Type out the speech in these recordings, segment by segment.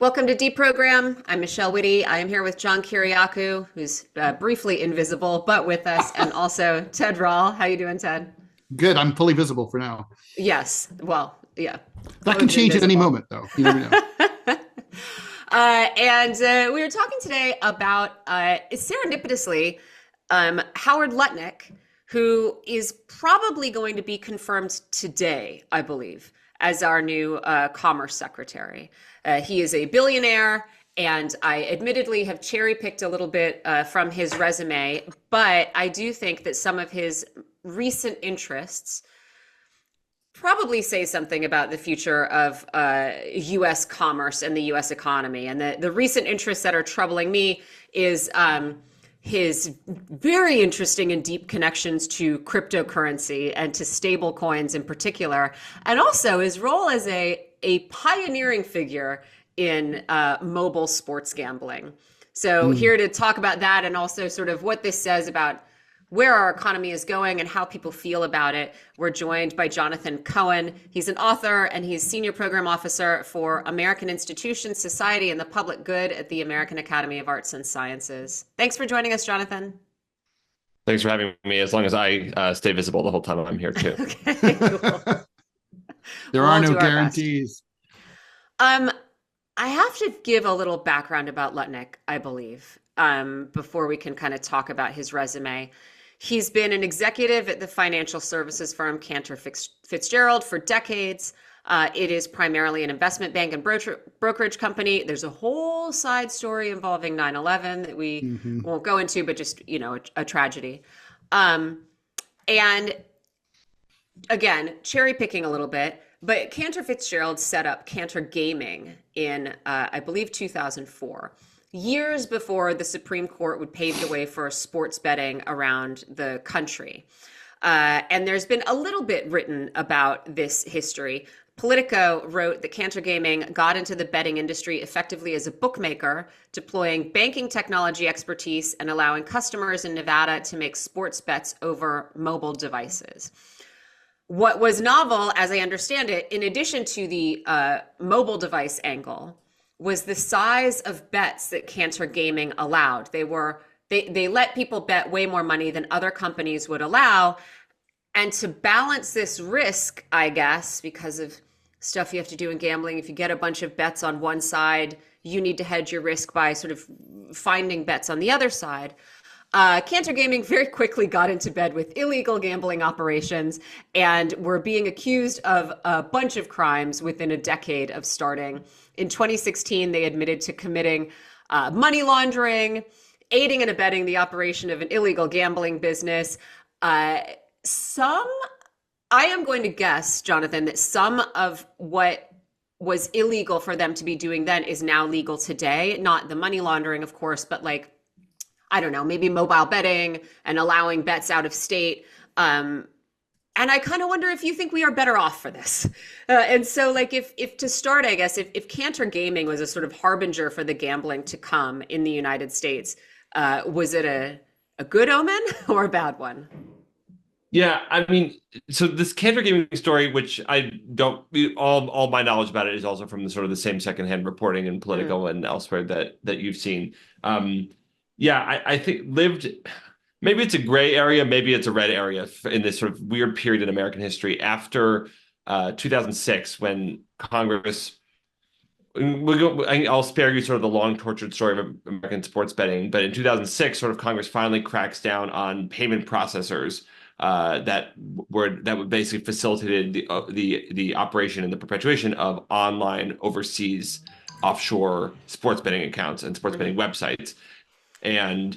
Welcome to DeProgram. I'm Michelle Witte. I am here with John Kiriakou, who's briefly invisible, but with us, and also Ted Rall. How you doing, Ted? Good. I'm fully visible for now. Yes. Well, yeah. That can change at any moment, though. You never know. We were talking today about, serendipitously, Howard Lutnick, who is probably going to be confirmed today, I believe, as our new Commerce Secretary. He is a billionaire, and I admittedly have cherry-picked a little bit from his resume, but I do think that some of his recent interests probably say something about the future of U.S. commerce and the U.S. economy. And the recent interests that are troubling me is his very interesting and deep connections to cryptocurrency and to stablecoins in particular, and also his role as a pioneering figure in mobile sports gambling. So here to talk about that and also sort of what this says about where our economy is going and how people feel about it, we're joined by Jonathan Cohen. He's an author and he's Senior Program Officer for American Institutions, Society, and the Public Good at the American Academy of Arts and Sciences. Thanks for joining us, Jonathan. Thanks for having me, as long as I stay visible the whole time I'm here, too. Okay, cool. There are no guarantees. I have to give a little background about Lutnick, I believe, before we can kind of talk about his resume. He's been an executive at the financial services firm Cantor Fitzgerald for decades. It is primarily an investment bank and brokerage company. There's a whole side story involving 9/11 that we won't go into, but just, a tragedy. And again, cherry picking a little bit, but Cantor Fitzgerald set up Cantor Gaming in, I believe, 2004. Years before the Supreme Court would pave the way for sports betting around the country. And there's been a little bit written about this history. Politico wrote that Cantor Gaming got into the betting industry effectively as a bookmaker, deploying banking technology expertise and allowing customers in Nevada to make sports bets over mobile devices. What was novel, as I understand it, in addition to the mobile device angle, was the size of bets that Cantor Gaming allowed. They let people bet way more money than other companies would allow. And to balance this risk, I guess, because of stuff you have to do in gambling, if you get a bunch of bets on one side, you need to hedge your risk by sort of finding bets on the other side. Cantor Gaming very quickly got into bed with illegal gambling operations and were being accused of a bunch of crimes within a decade of starting. In 2016, they admitted to committing money laundering, aiding and abetting the operation of an illegal gambling business. I am going to guess, Jonathan, that some of what was illegal for them to be doing then is now legal today. Not the money laundering, of course, but I don't know, maybe mobile betting and allowing bets out of state. And I kind of wonder if you think we are better off for this. And so if to start, I guess, if Cantor Gaming was a sort of harbinger for the gambling to come in the United States, was it a good omen or a bad one? Yeah, I mean, so this Cantor Gaming story, which I don't, all my knowledge about it is also from the sort of the same secondhand reporting in Politico and elsewhere that you've seen. I think maybe it's a gray area, maybe it's a red area in this sort of weird period in American history after 2006, when Congress, I'll spare you sort of the long tortured story of American sports betting, but in 2006, sort of Congress finally cracks down on payment processors that would basically facilitated the operation and the perpetuation of online overseas offshore sports betting accounts and sports betting websites. And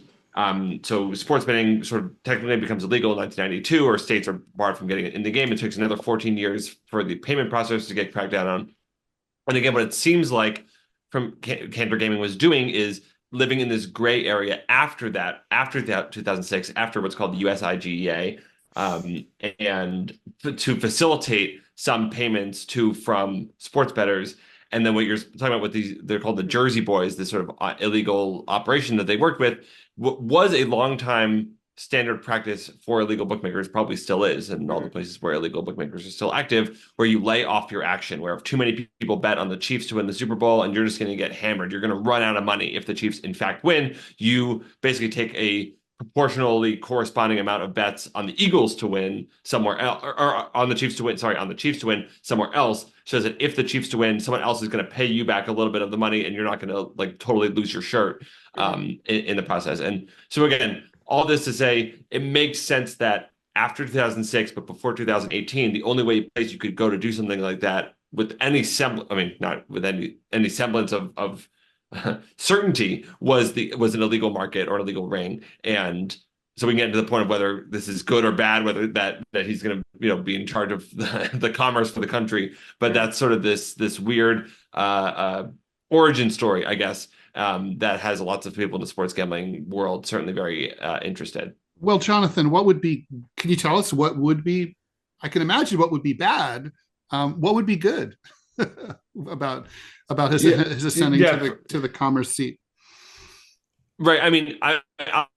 so sports betting sort of technically becomes illegal in 1992, or states are barred from getting it in the game. It takes another 14 years for the payment process to get cracked down on. And again, what it seems like from Cantor Gaming was doing is living in this gray area after 2006, after what's called the USIGEA, and to facilitate some payments from sports bettors. And then what you're talking about with they're called the Jersey Boys, this sort of illegal operation that they worked with, was a long time standard practice for illegal bookmakers, probably still is, and all the places where illegal bookmakers are still active, where you lay off your action, where if too many people bet on the Chiefs to win the Super Bowl and you're just going to get hammered, you're going to run out of money if the Chiefs in fact win, you basically take a proportionally corresponding amount of bets on the Eagles to win somewhere else, or on the Chiefs to win, on the Chiefs to win somewhere else, so that if the Chiefs to win, someone else is going to pay you back a little bit of the money and you're not going to like totally lose your shirt in the process. And so again, all this to say, it makes sense that after 2006, but before 2018, the only place you could go to do something like that with any semblance, I mean, not with any semblance of certainty was an illegal market or an illegal ring. And so we can get into the point of whether this is good or bad, whether that he's going to be in charge of the commerce for the country. But that's sort of this weird origin story, I guess, that has lots of people in the sports gambling world certainly very interested. Well, Jonathan, can you tell us what would be, I can imagine what would be bad. What would be good about his ascending to the commerce seat? Right. I mean,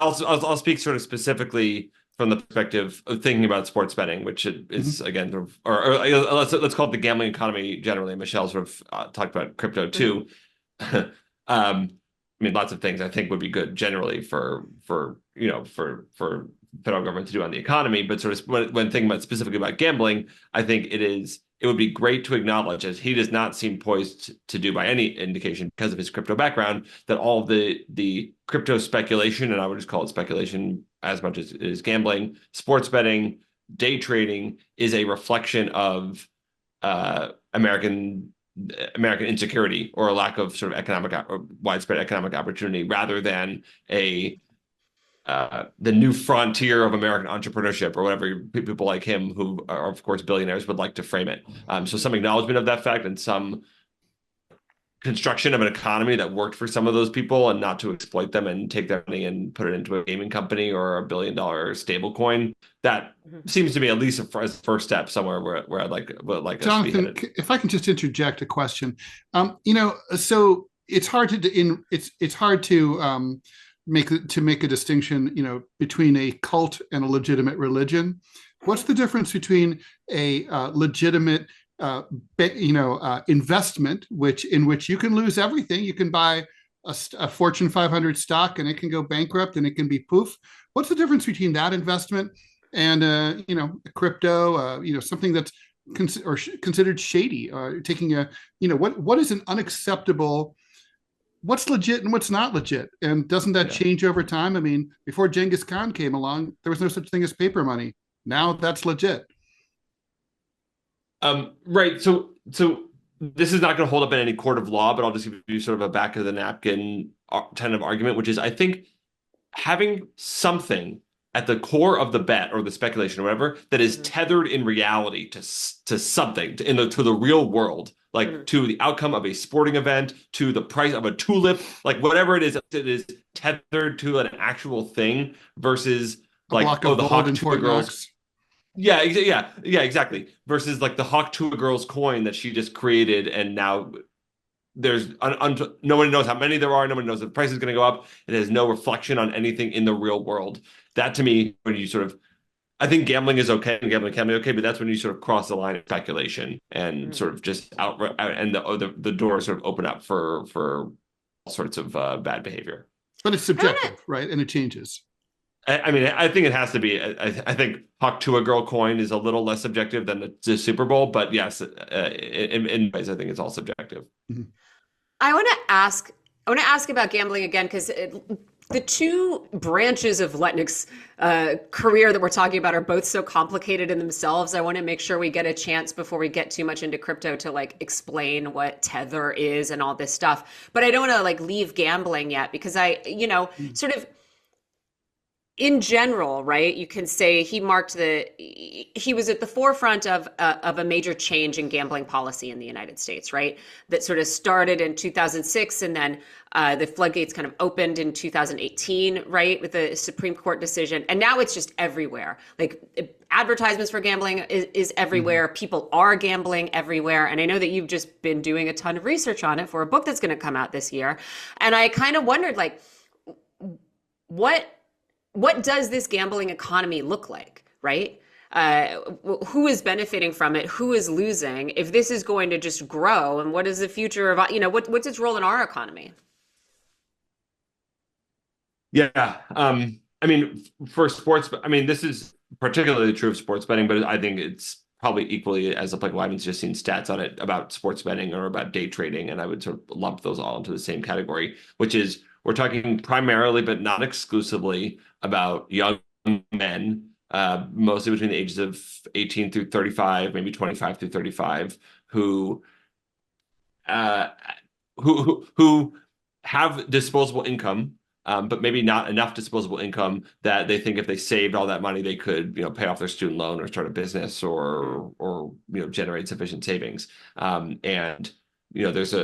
I'll speak sort of specifically from the perspective of thinking about sports betting, which is again, sort of, or let's call it the gambling economy generally. Michelle sort of talked about crypto too. I mean, lots of things I think would be good generally for federal government to do on the economy, but sort of when thinking about specifically about gambling, I think it would be great to acknowledge, as he does not seem poised to do by any indication because of his crypto background, that all of the crypto speculation, and I would just call it speculation as much as it is gambling, sports betting, day trading, is a reflection of American insecurity or a lack of sort of widespread economic opportunity, rather than the new frontier of American entrepreneurship, or whatever people like him, who are of course billionaires, would like to frame it. So some acknowledgement of that fact and some construction of an economy that worked for some of those people, and not to exploit them and take their money and put it into a gaming company or $1 billion stable coin. That seems to be at least a first step somewhere where I'd like Jonathan, us to be headed. If I can just interject a question, so it's hard to make a distinction, between a cult and a legitimate religion. What's the difference between a legitimate investment, in which you can lose everything? You can buy a Fortune 500 stock and it can go bankrupt and it can be poof. What's the difference between that investment and crypto? Something that's considered shady, taking what is an unacceptable? What's legit and what's not legit? And doesn't that change over time? I mean, before Genghis Khan came along, there was no such thing as paper money. Now that's legit. Right. So this is not going to hold up in any court of law, but I'll just give you sort of a back of the napkin kind of argument, which is, I think having something at the core of the bet or the speculation or whatever that is tethered in reality to something, to the real world, like to the outcome of a sporting event, to the price of a tulip, like whatever it is tethered to an actual thing, versus like the Hawk to a girl's. Yeah, exactly. Versus like the Hawk to a girl's coin that she just created, and now there's nobody knows how many there are. Nobody knows if the price is going to go up. It has no reflection on anything in the real world. That to me, when you sort of, I think gambling is okay and gambling can be okay, but that's when you sort of cross the line of speculation and sort of just out and the doors sort of open up for all sorts of bad behavior. But it's subjective, right? And it changes. I mean, I think it has to be. I think Hawk to a girl coin is a little less subjective than the Super Bowl, but yes, in ways, I think it's all subjective. Mm-hmm. I want to ask about gambling again, because the two branches of Lutnick's career that we're talking about are both so complicated in themselves. I want to make sure we get a chance before we get too much into crypto to like explain what Tether is and all this stuff. But I don't want to like leave gambling yet, because I, sort of, in general, right, you can say he was at the forefront of a major change in gambling policy in the United States, right? That sort of started in 2006, and then the floodgates kind of opened in 2018, right, with the Supreme Court decision, and now it's just everywhere. Like advertisements for gambling is everywhere. People are gambling everywhere, and I know that you've just been doing a ton of research on it for a book that's going to come out this year, and I kind of wondered, like, what does this gambling economy look like, right? Who is benefiting from it? Who is losing? If this is going to just grow, and what is the future of, what's its role in our economy? Yeah. I mean, for sports, I mean, this is particularly true of sports betting, but I think it's probably equally as applicable. I haven't just seen stats on it about sports betting or about day trading, and I would sort of lump those all into the same category, which is we're talking primarily, but not exclusively, about young men, mostly between the ages of 18 through 35, maybe 25 through 35, uh, who have disposable income, but maybe not enough disposable income that they think if they saved all that money, they could, pay off their student loan or start a business or generate sufficient savings. And there's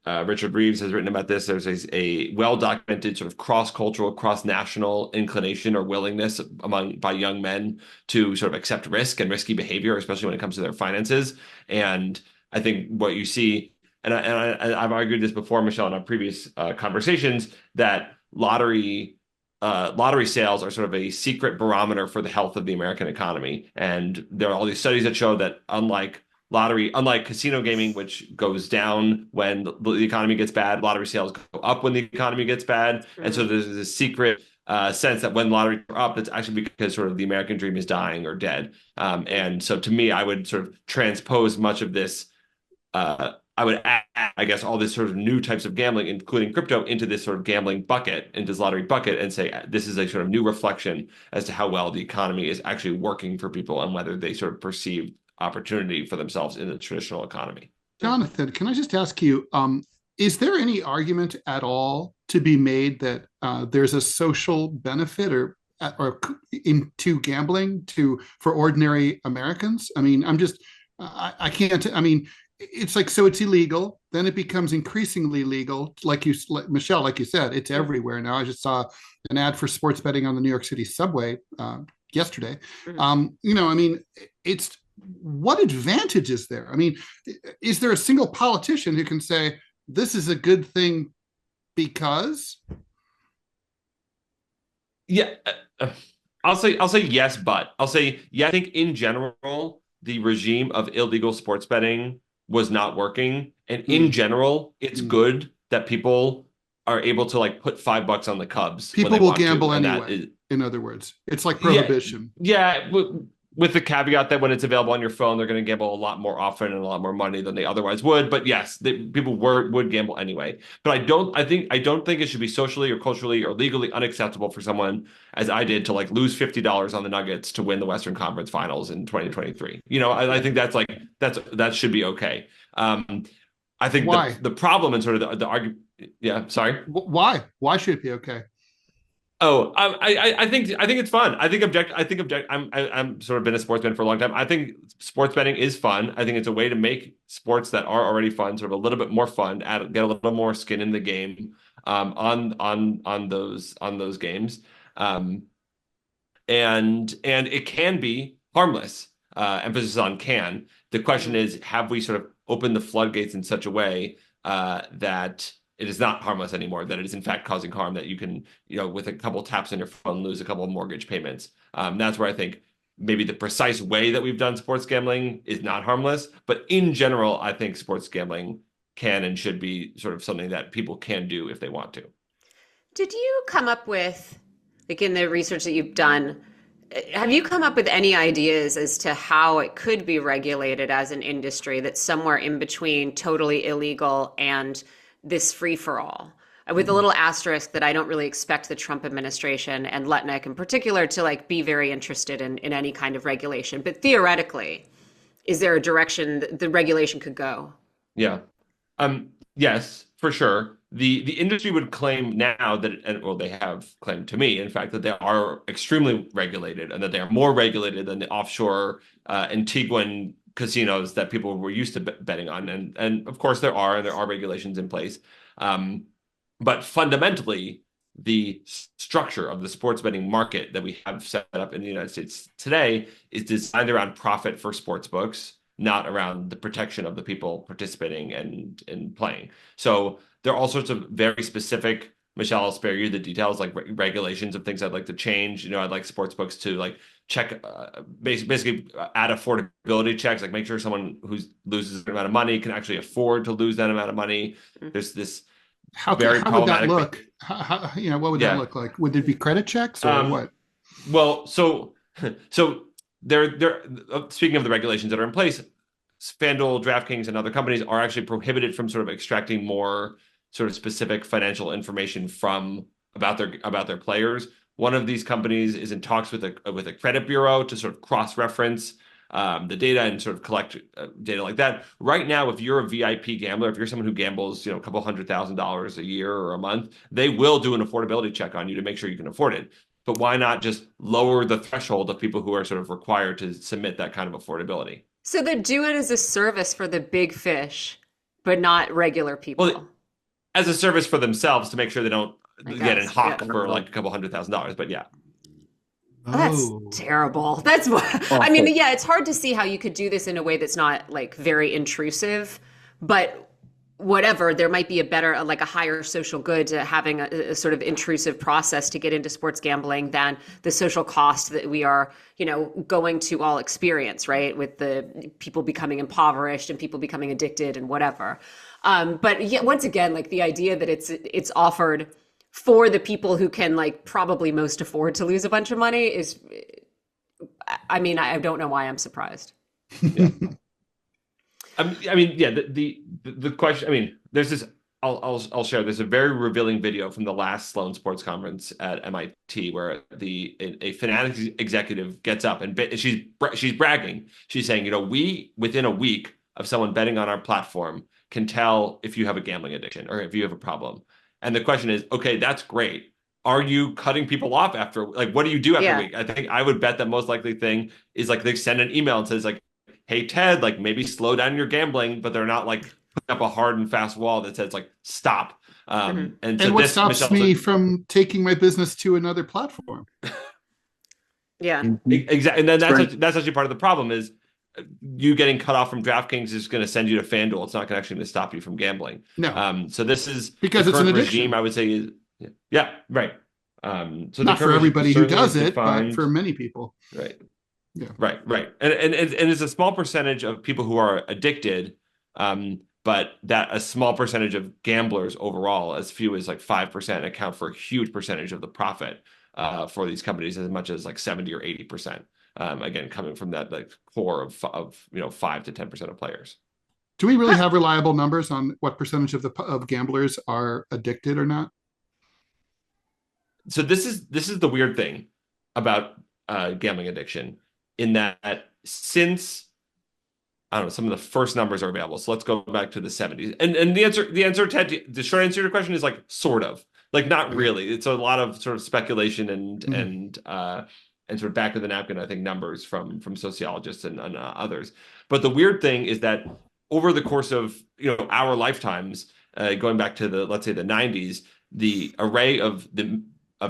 Richard Reeves has written about this. There's a well-documented sort of cross-cultural, cross-national inclination or willingness by young men to sort of accept risk and risky behavior, especially when it comes to their finances. And I think what you see, and I've argued this before, Michelle, in our previous conversations, that lottery sales are sort of a secret barometer for the health of the American economy. And there are all these studies that show that unlike casino gaming, which goes down when the economy gets bad, lottery sales go up when the economy gets bad. And so there's this secret sense that when lotteries are up, it's actually because sort of the American dream is dying or dead. And so to me, I would sort of transpose much of this. I would add, I guess, all this sort of new types of gambling, including crypto, into this sort of gambling bucket, into this lottery bucket, and say this is a sort of new reflection as to how well the economy is actually working for people and whether they sort of perceive opportunity for themselves in the traditional economy. Jonathan, can I just ask you, is there any argument at all to be made that there's a social benefit or into gambling for ordinary Americans? I mean, I can't. I mean, it's like, so it's illegal, then it becomes increasingly legal. Michelle, like you said, it's everywhere now. I just saw an ad for sports betting on the New York City subway yesterday. Mm-hmm. I mean, what advantage is there? I mean, is there a single politician who can say this is a good thing because? Yeah, I'll say yes, but I'll say yeah. I think in general, the regime of illegal sports betting was not working, and in general, it's good that people are able to like put $5 on the Cubs. People will gamble anyway. In other words, it's like prohibition. Yeah, with the caveat that when it's available on your phone, they're going to gamble a lot more often and a lot more money than they otherwise would. But yes, people would gamble anyway. But I don't think it should be socially or culturally or legally unacceptable for someone, as I did, to like lose $50 on the Nuggets to win the Western Conference Finals in 2023. I think that should be okay. I think the problem and sort of the argument. Yeah, sorry. Why? Why should it be okay? Oh, I think it's fun. I'm sort of been a sportsman for a long time. I think sports betting is fun. I think it's a way to make sports that are already fun sort of a little bit more fun, get a little more skin in the game on those games. And it can be harmless. Emphasis on can. The question is, have we sort of opened the floodgates in such a way that it is not harmless anymore, that it is in fact causing harm, that you can, with a couple taps on your phone, lose a couple of mortgage payments. That's where I think maybe the precise way that we've done sports gambling is not harmless. But in general, I think sports gambling can and should be sort of something that people can do if they want to. Did you come up with, like in the research that you've done, have you come up with any ideas as to how it could be regulated as an industry that's somewhere in between totally illegal and this free-for-all, with a little asterisk that I don't really expect the Trump administration and Lutnick in particular to like be very interested in any kind of regulation. But theoretically, is there a direction that the regulation could go? Yeah. Yes, for sure. the industry would claim now that, and well, they have claimed to me, in fact, that they are extremely regulated and that they are more regulated than the offshore Antiguan casinos that people were used to betting on. And of course there are regulations in place. But fundamentally, the structure of the sports betting market that we have set up in the United States today is designed around profit for sports books, not around the protection of the people participating and playing. So there are all sorts of very specific, Michelle, I'll spare you the details, like regulations of things I'd like to change. You know, I'd like sports books to like check, basically add affordability checks, like make sure someone who loses an amount of money can actually afford to lose that amount of money. There's this How very would that problematic. look? What would that look like? Would it be credit checks or what? Well, so they're speaking of the regulations that are in place, FanDuel, DraftKings, and other companies are actually prohibited from sort of extracting more sort of specific financial information from about their players. One of these companies is in talks with a credit bureau to sort of cross-reference the data and sort of collect data like that. Right now, if you're a VIP gambler, if you're someone who gambles, a couple $100,000 a year or a month, they will do an affordability check on you to make sure you can afford it. But why not just lower the threshold of people who are sort of required to submit that kind of affordability? So they do it as a service for the big fish, but not regular people. Well, as a service for themselves to make sure they don't get in hock for like a couple $100,000. But yeah. Oh, that's terrible. That's what I mean. Yeah, it's hard to see how you could do this in a way that's not like very intrusive, but whatever, there might be a better, like a higher social good to having a sort of intrusive process to get into sports gambling than the social cost that we are, going to all experience, right? With the people becoming impoverished and people becoming addicted and whatever. But yeah, once again, like the idea that it's offered for the people who can like probably most afford to lose a bunch of money is, I mean, I don't know why I'm surprised. Yeah. I mean, yeah, the question, I mean, there's this, I'll share, there's a very revealing video from the last Sloan Sports Conference at MIT where a Fanatics executive gets up and she's bragging. She's saying, we, within a week of someone betting on our platform, can tell if you have a gambling addiction or if you have a problem. And the question is, okay, that's great. Are you cutting people off after, like, what do you do after a week? I think I would bet that most likely thing is like they send an email and says like, hey, Ted, like maybe slow down your gambling, but they're not like putting up a hard and fast wall that says like, stop. And so what stops me from taking my business to another platform? Yeah. Exactly. And then that's actually part of the problem is you getting cut off from DraftKings is going to send you to FanDuel. It's not actually going to stop you from gambling. No. So this is because it's an addiction. Regime, I would say is right. So not for everybody who does it, but for many people. Right. Yeah. Right. And it's a small percentage of people who are addicted, but that a small percentage of gamblers overall, as few as like 5%, account for a huge percentage of the profit for these companies, as much as like 70 or 80%. Again, coming from that like core of 5 to 10% of players. Do we really have reliable numbers on what percentage of gamblers are addicted or not? So this is the weird thing about gambling addiction, in that since I don't know, some of the first numbers are available. So let's go back to the 70s. And the answer, Ted, the short answer to your question is like sort of, like not really. It's a lot of sort of speculation and sort of back of the napkin, I think, numbers from sociologists and others. But the weird thing is that over the course of our lifetimes, going back to let's say the 90s, the array of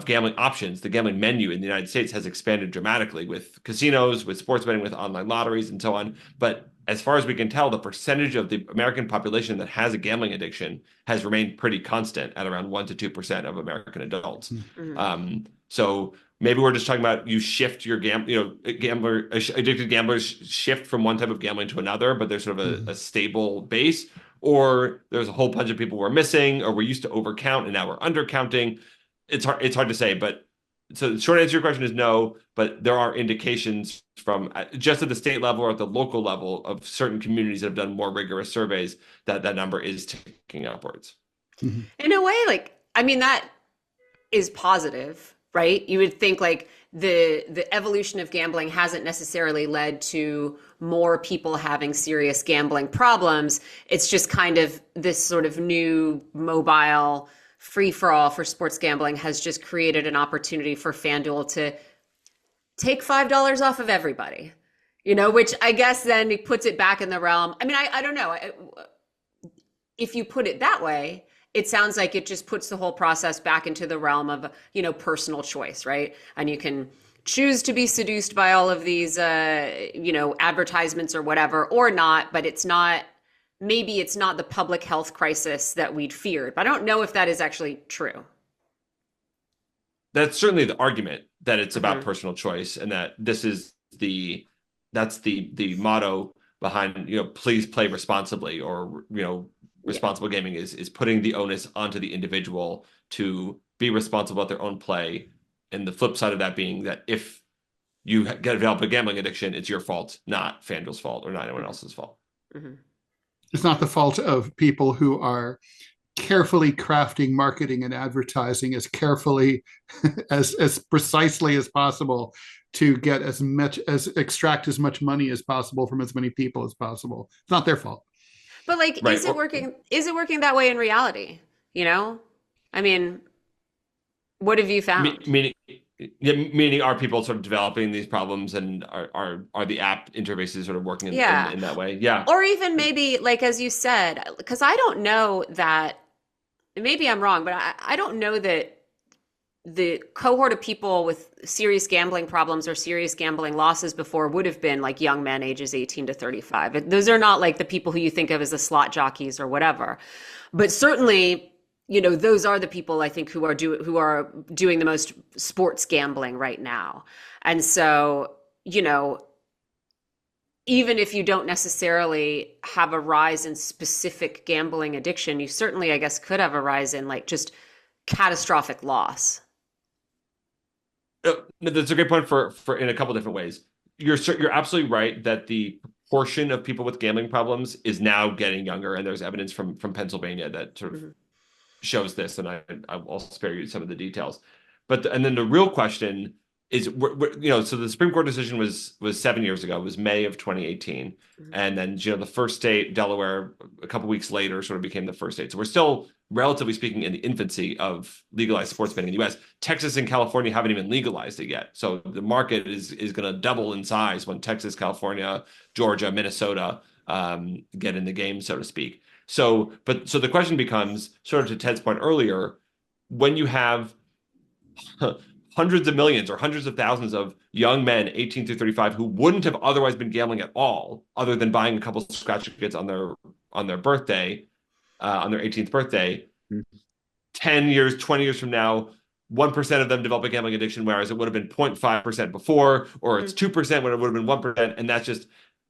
gambling options, the gambling menu in the United States has expanded dramatically with casinos, with sports betting, with online lotteries, and so on. But as far as we can tell, the percentage of the American population that has a gambling addiction has remained pretty constant at around 1 to 2% of American adults. Mm-hmm. So maybe we're just talking about you shift your addicted gamblers shift from one type of gambling to another, but there's sort of a stable base, or there's a whole bunch of people we're missing, or we're used to overcount and now we're undercounting. It's hard to say, but so the short answer to your question is no, but there are indications from just at the state level or at the local level of certain communities that have done more rigorous surveys that number is ticking upwards. In a way, like, I mean, that is positive, right? You would think like the evolution of gambling hasn't necessarily led to more people having serious gambling problems. It's just kind of this sort of new mobile free for all for sports gambling has just created an opportunity for FanDuel to take $5 off of everybody, which I guess then it puts it back in the realm. I mean, I don't know. If you put it that way, it sounds like it just puts the whole process back into the realm of, personal choice, right? And you can choose to be seduced by all of these, advertisements or whatever, or not, but maybe it's not the public health crisis that we'd feared. But I don't know if that is actually true. That's certainly the argument, that it's about personal choice, and that that's the motto behind, please play responsibly, or, responsible gaming is putting the onus onto the individual to be responsible at their own play. And the flip side of that being that if you develop a gambling addiction, it's your fault, not FanDuel's fault or not anyone else's fault. Mm-hmm. It's not the fault of people who are carefully crafting marketing and advertising as carefully as precisely as possible to get extract as much money as possible from as many people as possible. It's not their fault. But like, right. Is it working that way in reality? I mean, what have you found? Meaning are people sort of developing these problems, and are the app interfaces sort of working in that way? Yeah. Or even maybe, like, as you said, because I don't know that, maybe I'm wrong, but I don't know that the cohort of people with serious gambling problems or serious gambling losses before would have been like young men ages 18 to 35. Those are not like the people who you think of as the slot jockeys or whatever. But certainly, those are the people I think who are doing the most sports gambling right now. And so, even if you don't necessarily have a rise in specific gambling addiction, you certainly, I guess, could have a rise in like just catastrophic loss. That's a great point for in a couple different ways. You're absolutely right that the proportion of people with gambling problems is now getting younger, and there's evidence from Pennsylvania that sort of shows this, and I'll spare you some of the details. And then the real question is, so the Supreme Court decision was 7 years ago. It was May of 2018, and then the first state, Delaware, a couple weeks later, sort of became the first state. So we're still, relatively speaking, in the infancy of legalized sports betting in the U.S. Texas and California haven't even legalized it yet. So the market is going to double in size when Texas, California, Georgia, Minnesota get in the game, so to speak. So the question becomes, sort of to Ted's point earlier, when you have hundreds of millions or hundreds of thousands of young men 18 through 35 who wouldn't have otherwise been gambling at all, other than buying a couple of scratch tickets on their birthday, on their 18th birthday, 10 years, 20 years from now, 1% of them develop a gambling addiction, whereas it would have been 0.5% before, or it's 2% when it would have been 1%. And that's just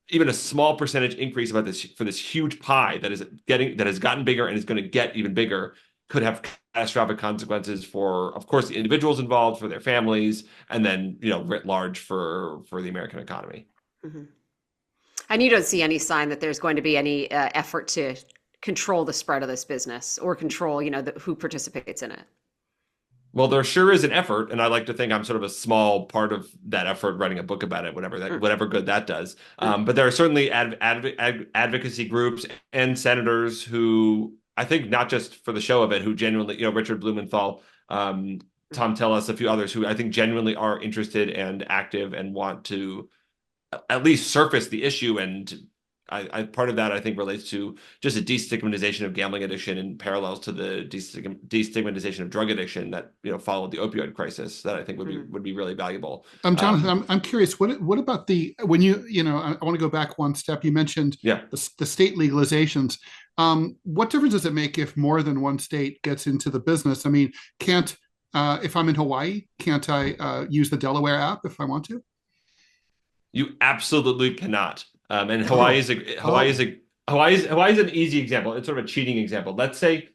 even a small percentage increase for this huge pie that has gotten bigger and is going to get even bigger, could have catastrophic consequences for, of course, the individuals involved, for their families, and then, writ large for the American economy. Mm-hmm. And you don't see any sign that there's going to be any effort to control the spread of this business, or control, who participates in it. Well, there sure is an effort, and I like to think I'm sort of a small part of that effort, writing a book about it, whatever good that does. But there are certainly advocacy groups and senators who, I think, not just for the show of it, who genuinely, Richard Blumenthal, Tom Tillis, a few others who I think genuinely are interested and active and want to at least surface the issue. And I part of that, I think, relates to just a destigmatization of gambling addiction in parallels to the destigmatization of drug addiction that followed the opioid crisis, that I think would be really valuable. Jonathan, I'm curious. What about when I want to go back one step. You mentioned the state legalizations. What difference does it make if more than one state gets into the business? I mean, if I'm in Hawaii, can't I use the Delaware app if I want to? You absolutely cannot. And Hawaii is an easy example. It's sort of a cheating example. Let's say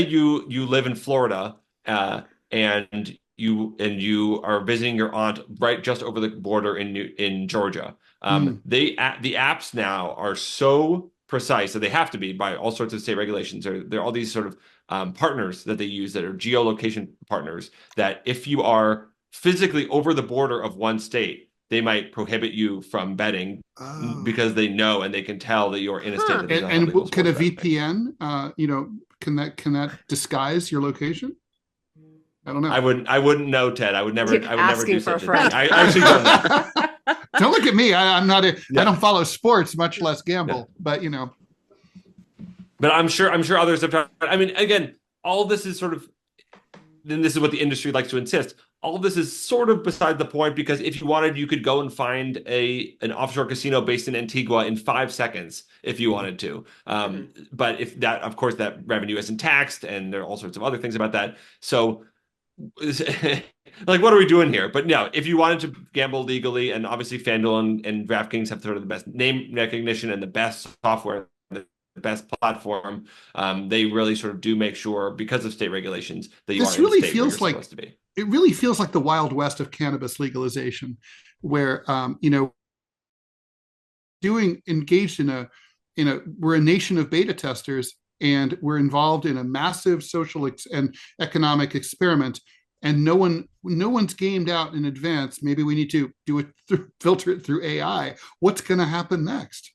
you live in Florida, and you are visiting your aunt right just over the border in Georgia. The apps now are so precise, and they have to be by all sorts of state regulations. There are all these sort of partners that they use that are geolocation partners, that if you are physically over the border of one state, they might prohibit you from betting because they know and they can tell that you're in a state that does not have legal can a sports betting. VPN, can that disguise your location? I don't know. I wouldn't know, Ted. I would never do such a thing. I actually don't know. Don't look at me. I don't follow sports, much less gamble. But But I'm sure others have tried. I mean, again, all this is sort of, and this is what the industry likes to insist. All of this is sort of beside the point, because if you wanted, you could go and find an offshore casino based in Antigua in 5 seconds if you wanted to. But if that, of course, that revenue isn't taxed, and there are all sorts of other things about that. So, like, what are we doing here? But no, if you wanted to gamble legally, and obviously FanDuel and DraftKings have sort of the best name recognition and the best software, the best platform, they really sort of do make sure, because of state regulations, that you are in the state where you're supposed to be. It really feels like the Wild West of cannabis legalization, where engaged in we're a nation of beta testers, and we're involved in a massive social and economic experiment, and no one's gamed out in advance. Maybe we need to do it filter it through AI. What's going to happen next?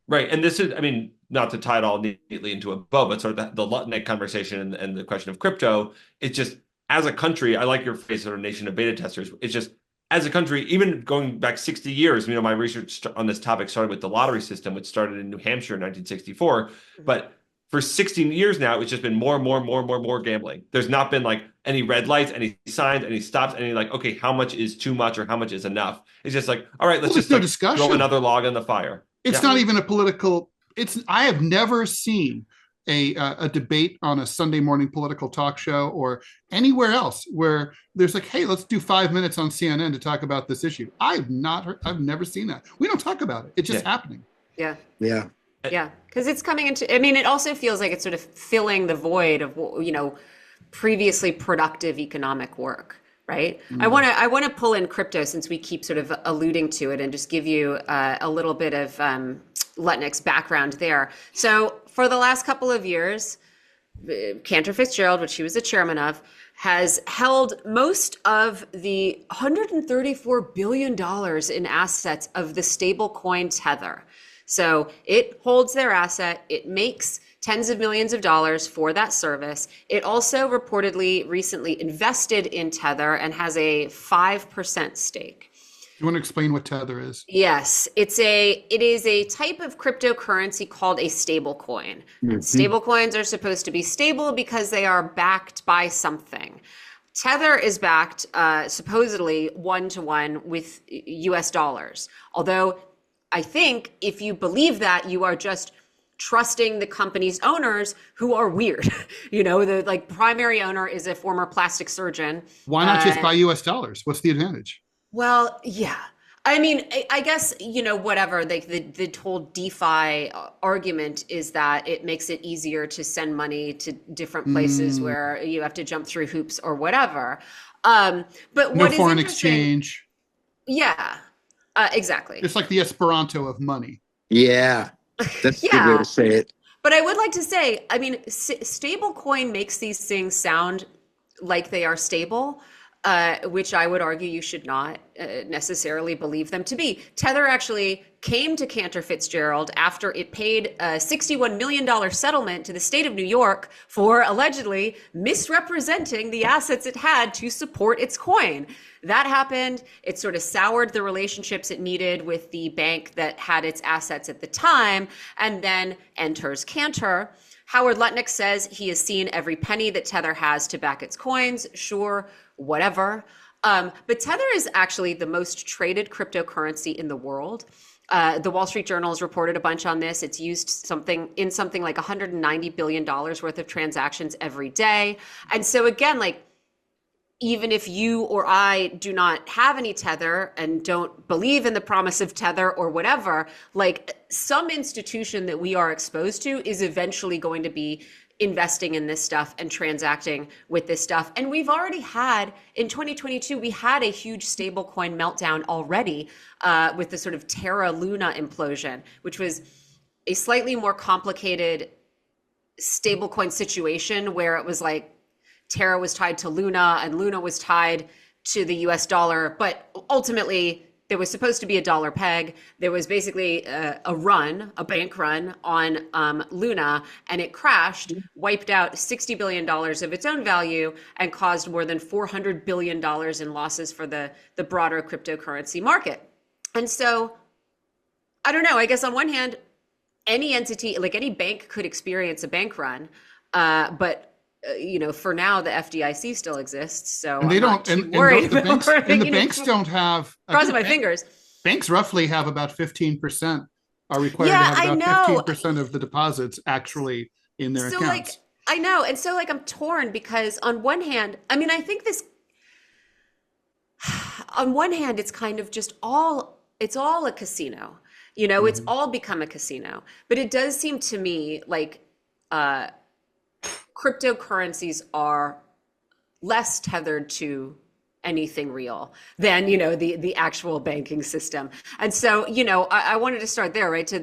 Right, and this is, I mean, not to tie it all neatly into a bow, but sort of the Lutnick conversation and the question of crypto. It's just, as a country, I like your phrase, sort of nation of beta testers. It's just, as a country, even going back 60 years, my research on this topic started with the lottery system, which started in New Hampshire in 1964. But for 16 years now, it's just been more gambling. There's not been like any red lights, any signs, any stops, any like, okay, how much is too much or how much is enough? It's just like, all right, let's just throw another log on the fire. It's not even a political. I have never seen a debate on a Sunday morning political talk show or anywhere else where there's like, hey, let's do 5 minutes on CNN to talk about this issue. I've never seen that. We don't talk about it. It's just happening. Yeah. Because it's coming into, it also feels like it's sort of filling the void of, previously productive economic work. Right. I want to pull in crypto, since we keep sort of alluding to it, and just give you a little bit of Lutnick's background there. So for the last couple of years, Cantor Fitzgerald, which he was the chairman of, has held most of the $134 billion in assets of the stablecoin Tether. So it holds their asset. It makes tens of millions of dollars for that service. It also reportedly recently invested in Tether and has a 5% stake. You want to explain what Tether is? Yes, it is a type of cryptocurrency called a stablecoin. Mm-hmm. Stablecoins are supposed to be stable because they are backed by something. Tether is backed supposedly 1-to-1 with US dollars. Although I think if you believe that, you are just trusting the company's owners, who are weird. The primary owner is a former plastic surgeon. Why not just buy US dollars? What's the advantage? Well, yeah. I guess, whatever, the whole DeFi argument is that it makes it easier to send money to different places where you have to jump through hoops or whatever. But no foreign exchange. Yeah, exactly. It's like the Esperanto of money. Yeah, that's a good way to say it. But I would like to say, stablecoin makes these things sound like they are stable. Which I would argue you should not necessarily believe them to be. Tether actually came to Cantor Fitzgerald after it paid a $61 million settlement to the state of New York for allegedly misrepresenting the assets it had to support its coin. That happened. It sort of soured the relationships it needed with the bank that had its assets at the time, and then enters Cantor. Howard Lutnick says he has seen every penny that Tether has to back its coins. Sure, whatever. But Tether is actually the most traded cryptocurrency in the world. The Wall Street Journal has reported a bunch on this. It's used something like $190 billion worth of transactions every day. And so again, even if you or I do not have any Tether and don't believe in the promise of Tether or whatever, some institution that we are exposed to is eventually going to be investing in this stuff and transacting with this stuff. And we've already had, in 2022, we had a huge stablecoin meltdown already with the sort of Terra Luna implosion, which was a slightly more complicated stablecoin situation where it was like Terra was tied to Luna and Luna was tied to the US dollar, but ultimately there was supposed to be a dollar peg. There was basically a bank run on Luna, and it crashed, wiped out $60 billion of its own value, and caused more than $400 billion in losses for the broader cryptocurrency market. And so, I don't know, I guess on one hand, any entity, like any bank could experience a bank run, but for now, the FDIC still exists, so and they I'm don't. not too And worried the about banks, running the banks don't have. crossing my fingers. Banks roughly have about 15%. Are required to Yeah, have I about know. 15% of the deposits actually in their So accounts. I know, and so I'm torn because on one hand, I mean, I think this. On one hand, it's kind of just it's all a casino. It's all become a casino. But it does seem to me like cryptocurrencies are less tethered to anything real than the actual banking system. And so I wanted to start there, right, to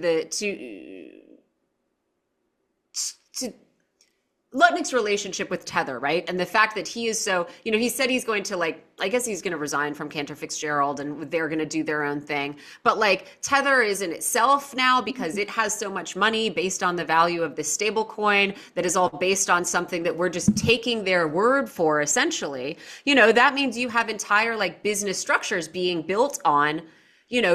Lutnick's relationship with Tether, right? And the fact that he is so, he said he's going to I guess he's going to resign from Cantor Fitzgerald and they're going to do their own thing. But Tether is in itself now because it has so much money based on the value of this stable coin that is all based on something that we're just taking their word for, essentially. That means you have entire business structures being built on,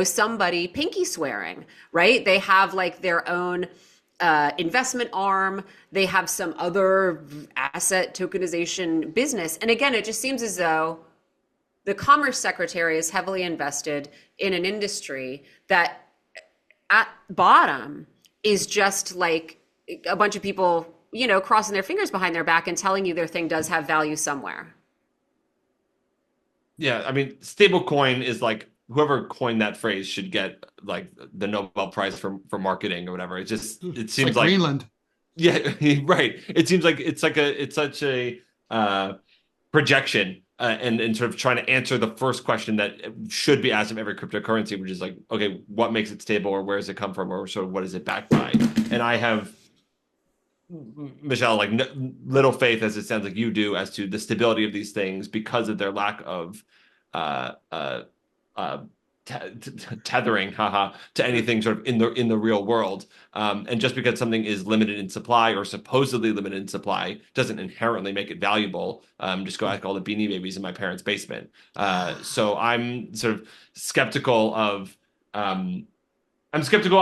somebody pinky swearing, right? They have their own investment arm. They have some other asset tokenization business. And again, it just seems as though the Commerce Secretary is heavily invested in an industry that at bottom is just like a bunch of people, crossing their fingers behind their back and telling you their thing does have value somewhere. Yeah, I mean, stablecoin is whoever coined that phrase should get the Nobel Prize for marketing or whatever. It seems like Greenland. Yeah, right. It seems like it's such a projection and sort of trying to answer the first question that should be asked of every cryptocurrency, which is okay, what makes it stable, or where does it come from, or sort of what is it backed by? And I have, Michelle, little faith, as it sounds like you do, as to the stability of these things because of their lack of tethering to anything sort of in the real world, and just because something is limited in supply or supposedly limited in supply doesn't inherently make it valuable. Just go ask all the Beanie Babies in my parents' basement. So I'm sort of skeptical of I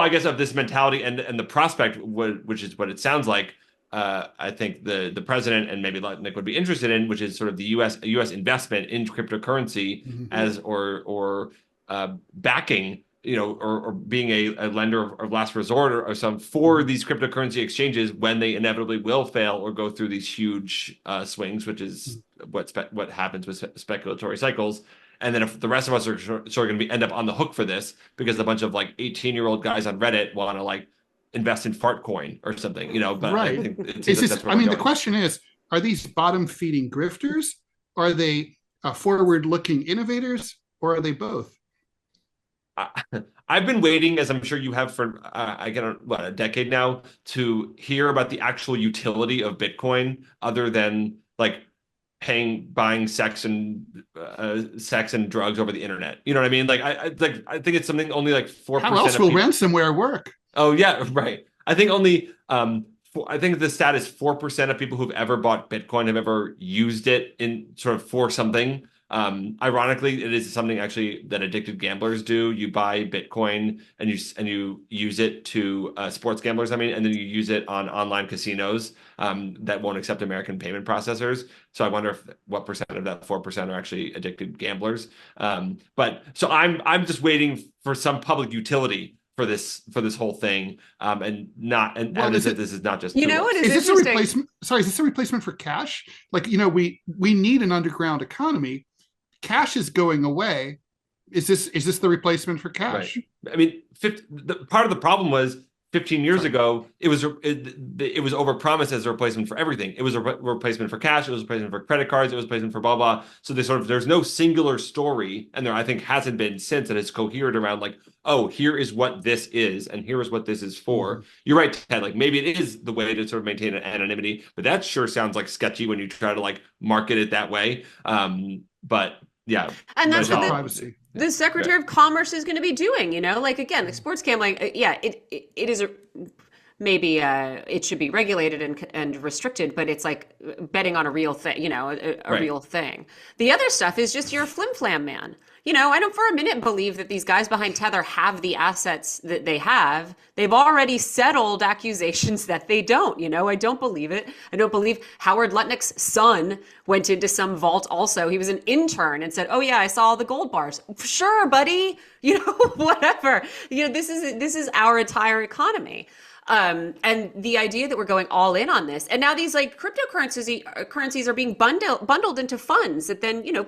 guess, of this mentality and the prospect, which is what it sounds like. I think the president and maybe Lutnick would be interested in, which is sort of the U.S. investment in cryptocurrency as or backing, or being a lender of last resort or some for these cryptocurrency exchanges when they inevitably will fail or go through these huge swings, which is what happens with speculatory cycles. And then if the rest of us are sort of going to end up on the hook for this because a bunch of 18-year-old guys on Reddit want to invest in fart coin or something, but right. I think it seems that's where the question is, are these bottom feeding grifters? Are they forward looking innovators, or are they both? I've been waiting, as I'm sure you have, for a decade now, to hear about the actual utility of Bitcoin, other than buying sex and drugs over the internet. You know what I mean? I think it's something only 4%. How else will ransomware work? Oh yeah, right. I think only I think the stat is 4% of people who've ever bought Bitcoin have ever used it in sort of for something. Ironically, it is something actually that addicted gamblers do. You buy Bitcoin and you use it to sports gamblers, and then you use it on online casinos that won't accept American payment processors. So I wonder what percent of that 4% are actually addicted gamblers. But so I'm just waiting for some public utility for this whole thing, this is not just what is this a replacement? Sorry, is this a replacement for cash? We need an underground economy. Cash is going away. Is this the replacement for cash? Right. Part of the problem was 15 years ago, it was overpromised as a replacement for everything. It was a replacement for cash. It was a replacement for credit cards. It was a replacement for blah, blah. So there's no singular story. And there, I think, hasn't been since that it's coherent around like, oh, here is what this is. And here is what this is for. Mm-hmm. You're right, Ted. Like maybe it is the way to sort of maintain anonymity, but that sure sounds like sketchy when you try to like market it that way. But yeah. And that's what the Secretary of Commerce is going to be doing, you know, like, again, the sports gambling, it is maybe it should be regulated and restricted, but it's like betting on a real thing, you know, a real thing. The other stuff is just you're a flim-flam man. You know, I don't for a minute believe that these guys behind Tether have the assets that they have. They've already settled accusations that they don't. You know, I don't believe it. I don't believe Howard Lutnick's son went into some vault also. He was an intern and said, oh, yeah, I saw all the gold bars. Sure, buddy. You know, whatever. You know, this is our entire economy. And the idea that we're going all in on this, and now these like cryptocurrencies are being bundled into funds that then, you know,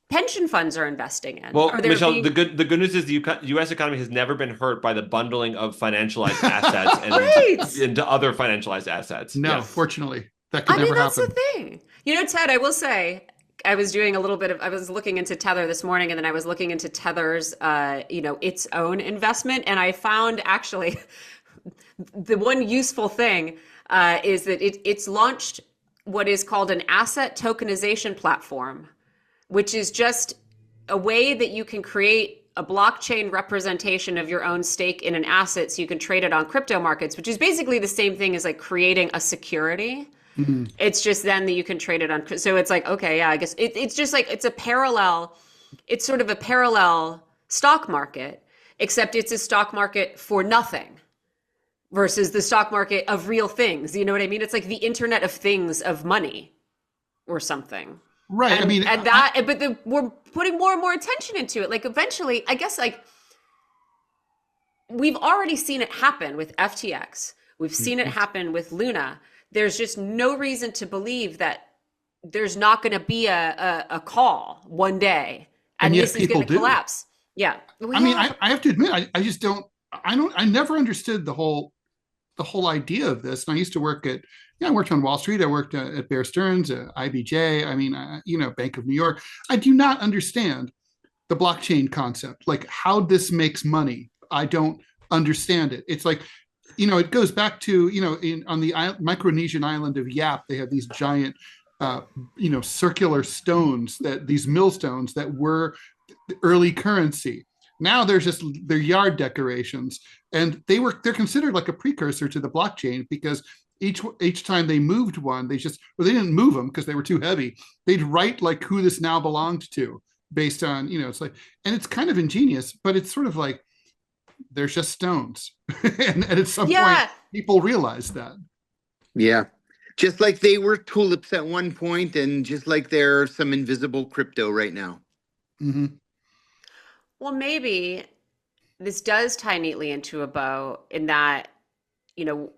pension funds are investing in. Well, Michelle, the good news is the U.S. economy has never been hurt by the bundling of financialized assets and into other financialized assets. No, fortunately, that could never happen. That's the thing. You know, Ted, I will say, I was doing I was looking into Tether this morning, and then I was looking into Tether's, you know, its own investment, and I found actually the one useful thing is that it's launched what is called an asset tokenization platform, which is just a way that you can create a blockchain representation of your own stake in an asset so you can trade it on crypto markets, which is basically the same thing as like creating a security. Mm-hmm. It's just then that you can trade it on. So it's like, okay, yeah, I guess it's just like, it's sort of a parallel stock market, except it's a stock market for nothing versus the stock market of real things. You know what I mean? It's like the Internet of Things of money or something. Right. And we're putting more and more attention into it. Like eventually, I guess like we've already seen it happen with FTX. We've seen it happen with Luna. There's just no reason to believe that there's not going to be a call one day and this is going to collapse. Yeah. Well, I mean, I have to admit, I just don't, I never understood the whole idea of this. And I used to work I worked on Wall Street. I worked at Bear Stearns, IBJ. I mean, you know, Bank of New York. I do not understand the blockchain concept, like how this makes money. I don't understand it. It's like, you know, it goes back to, you know, on the Micronesian island of Yap, they have these giant, you know, circular stones, these millstones that were the early currency. Now they're yard decorations, and they're considered like a precursor to the blockchain because each time they moved one, they didn't move them because they were too heavy. They'd write like who this now belonged to based on, you know, it's like, and it's kind of ingenious, but it's sort of like, there's just stones. and at some point, people realize that. Yeah. Just like they were tulips at one point, and just like there's some invisible crypto right now. Mm-hmm. Well, maybe this does tie neatly into a bow in that, you know,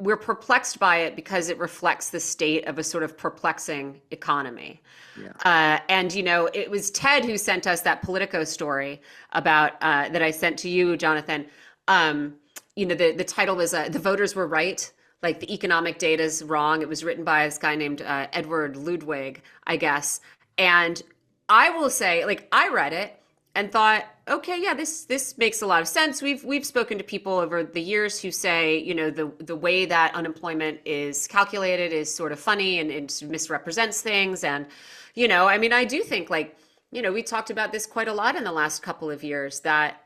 we're perplexed by it because it reflects the state of a sort of perplexing economy. Yeah. And, you know, it was Ted who sent us that Politico story about that I sent to you, Jonathan. You know, the title was The Voters Were Right. Like the economic data is wrong. It was written by this guy named Edward Ludwig, I guess. And I will say, like, I read it and thought, okay, yeah, this makes a lot of sense. We've spoken to people over the years who say, you know, the way that unemployment is calculated is sort of funny and it misrepresents things. And, you know, I mean, I do think, like, you know, we talked about this quite a lot in the last couple of years that,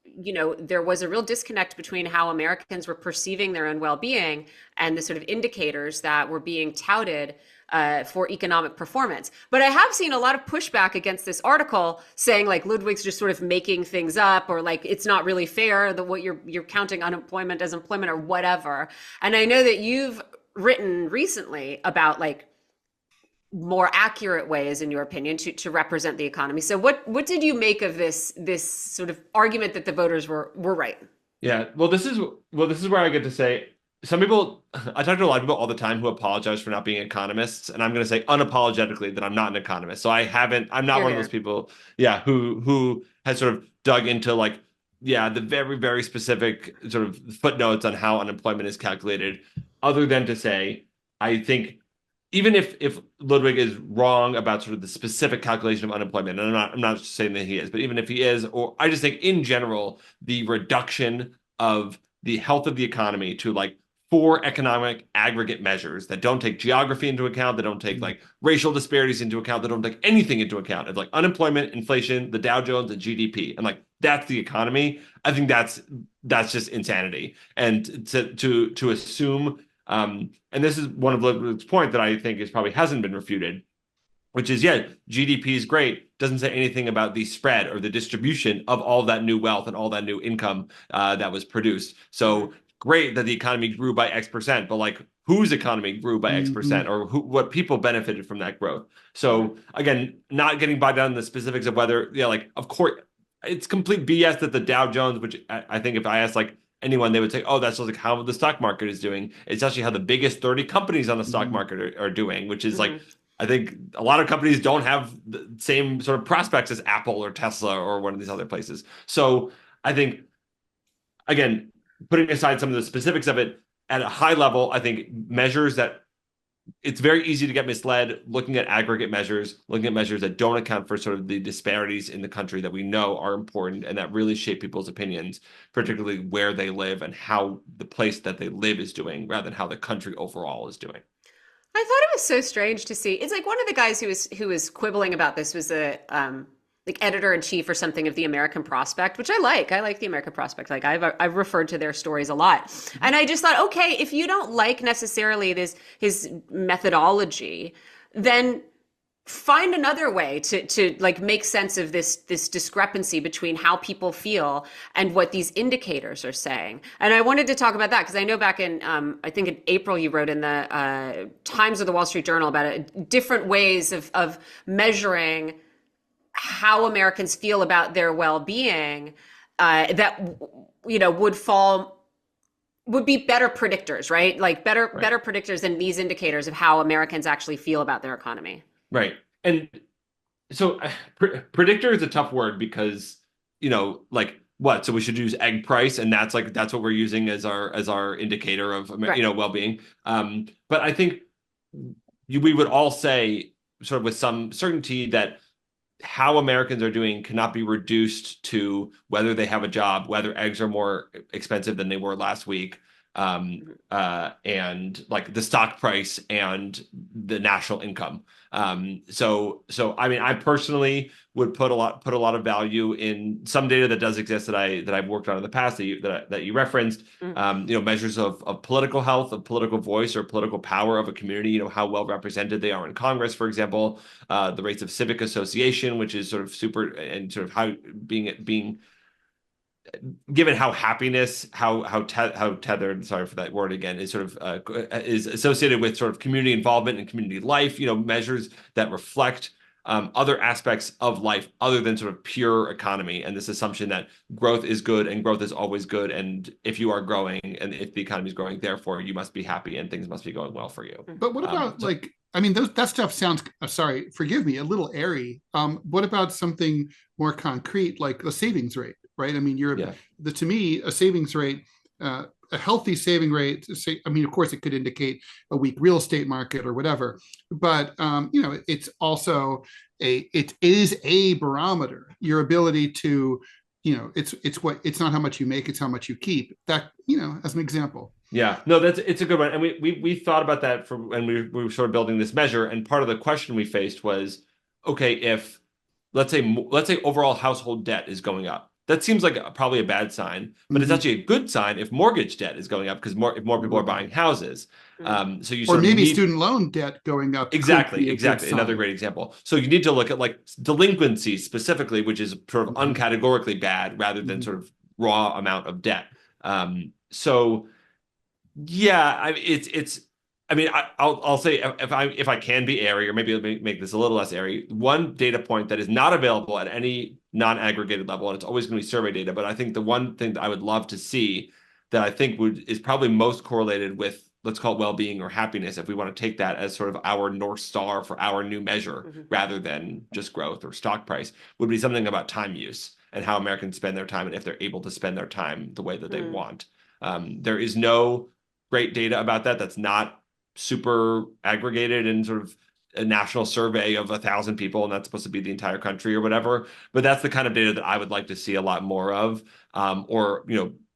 you know, there was a real disconnect between how Americans were perceiving their own well-being and the sort of indicators that were being touted for economic performance. But I have seen a lot of pushback against this article saying like Ludwig's just sort of making things up, or like it's not really fair that what you're counting unemployment as employment or whatever. And I know that you've written recently about like more accurate ways, in your opinion, to represent the economy. So what did you make of this sort of argument that the voters were right? Yeah, well, this is where I get to say, some people, I talk to a lot of people all the time who apologize for not being economists, and I'm going to say unapologetically that I'm not an economist. So I'm not one of those people, who has sort of dug into like the very, very specific sort of footnotes on how unemployment is calculated, other than to say, I think even if Ludwig is wrong about sort of the specific calculation of unemployment, and I'm not saying that he is, but even if he is, or I just think in general, the reduction of the health of the economy to like 4 economic aggregate measures that don't take geography into account, that don't take like racial disparities into account, that don't take anything into account. It's like unemployment, inflation, the Dow Jones, and GDP, and like that's the economy. I think that's just insanity, and to assume. And this is one of Ludwig's point that I think is probably hasn't been refuted, which is, GDP is great. Doesn't say anything about the spread or the distribution of all that new wealth and all that new income that was produced. So great that the economy grew by X%, but like whose economy grew by X%, or what people benefited from that growth. So again, not getting bogged down in the specifics of whether, like, of course, it's complete BS that the Dow Jones, which I think if I asked like anyone, they would say, oh, that's just like how the stock market is doing. It's actually how the biggest 30 companies on the stock market are doing, which is like, I think a lot of companies don't have the same sort of prospects as Apple or Tesla or one of these other places. So I think, again, putting aside some of the specifics of it, at a high level, I think measures that it's very easy to get misled looking at aggregate measures, looking at measures that don't account for sort of the disparities in the country that we know are important and that really shape people's opinions, particularly where they live and how the place that they live is doing, rather than how the country overall is doing. I thought it was so strange to see. It's like one of the guys who was quibbling about this was a like editor-in-chief or something of the American Prospect, which I like. I like the American Prospect. Like I've referred to their stories a lot. And I just thought, okay, if you don't like necessarily his methodology, then find another way to like make sense of this discrepancy between how people feel and what these indicators are saying. And I wanted to talk about that because I know back in I think in April you wrote in the Times or the Wall Street Journal about different ways of measuring how Americans feel about their well-being that would be better predictors, right? Like better predictors than these indicators of how Americans actually feel about their economy. Right. And so predictor is a tough word because, like what? So we should use egg price, and that's what we're using as our indicator of well-being. But I think we would all say sort of with some certainty that how Americans are doing cannot be reduced to whether they have a job, whether eggs are more expensive than they were last week, and like the stock price and the national income. So I mean, I personally would put a lot of value in some data that does exist that I've worked on in the past that you referenced. Measures of political health, of political voice, or political power of a community. How well represented they are in Congress, for example. The rates of civic association, which is sort of super, and sort of how being given how happiness, how tethered, sorry for that word again, is sort of is associated with sort of community involvement and community life, measures that reflect other aspects of life other than sort of pure economy, and this assumption that growth is good and growth is always good, and if you are growing and if the economy is growing, therefore you must be happy and things must be going well for you. But what about that stuff sounds, sorry, forgive me, a little airy. What about something more concrete, like a savings rate, right? I mean, to me, a savings rate, a healthy saving rate, of course, it could indicate a weak real estate market or whatever, but it's also it is a barometer. Your ability to, it's not how much you make, it's how much you keep. That, as an example. Yeah, no, it's a good one. And we thought about that when we were sort of building this measure. And part of the question we faced was, okay, if let's say overall household debt is going up, that seems like probably a bad sign, but it's actually a good sign if mortgage debt is going up because if more people are buying houses. So you or maybe student loan debt going up. Exactly. Another great example. So you need to look at like delinquency specifically, which is sort of uncategorically bad rather than sort of raw amount of debt. So yeah, I'll say if I can be airy, or maybe let me make this a little less airy. One data point that is not available at any non-aggregated level, and it's always going to be survey data, but I think the one thing that I would love to see that I think is probably most correlated with, let's call it well-being or happiness, if we want to take that as sort of our North Star for our new measure, rather than just growth or stock price, would be something about time use. and how Americans spend their time and if they're able to spend their time the way that they want. There is no great data about that. That's not super aggregated in sort of a national survey of 1,000 people, and that's supposed to be the entire country or whatever. But that's the kind of data that I would like to see a lot more of, or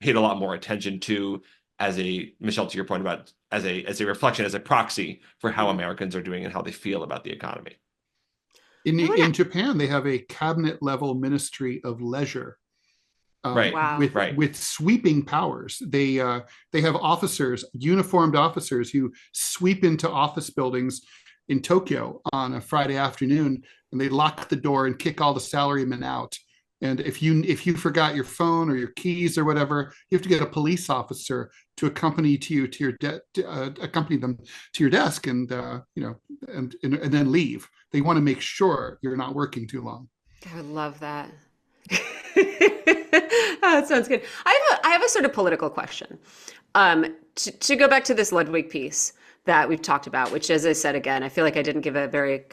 paid a lot more attention to, as a, Michelle, to your point about as a reflection, as a proxy for how Americans are doing and how they feel about the economy. In Japan, they have a cabinet level ministry of leisure. With sweeping powers. They have officers, uniformed officers, who sweep into office buildings in Tokyo on a Friday afternoon, and they lock the door and kick all the salarymen out. And if you forgot your phone or your keys or whatever, you have to get a police officer to accompany accompany them to your desk, and then leave. They want to make sure you're not working too long. I would love that. That sounds good. I have a sort of political question. To go back to this Ludwig piece that we've talked about, which, as I said again, I feel like I didn't give a very,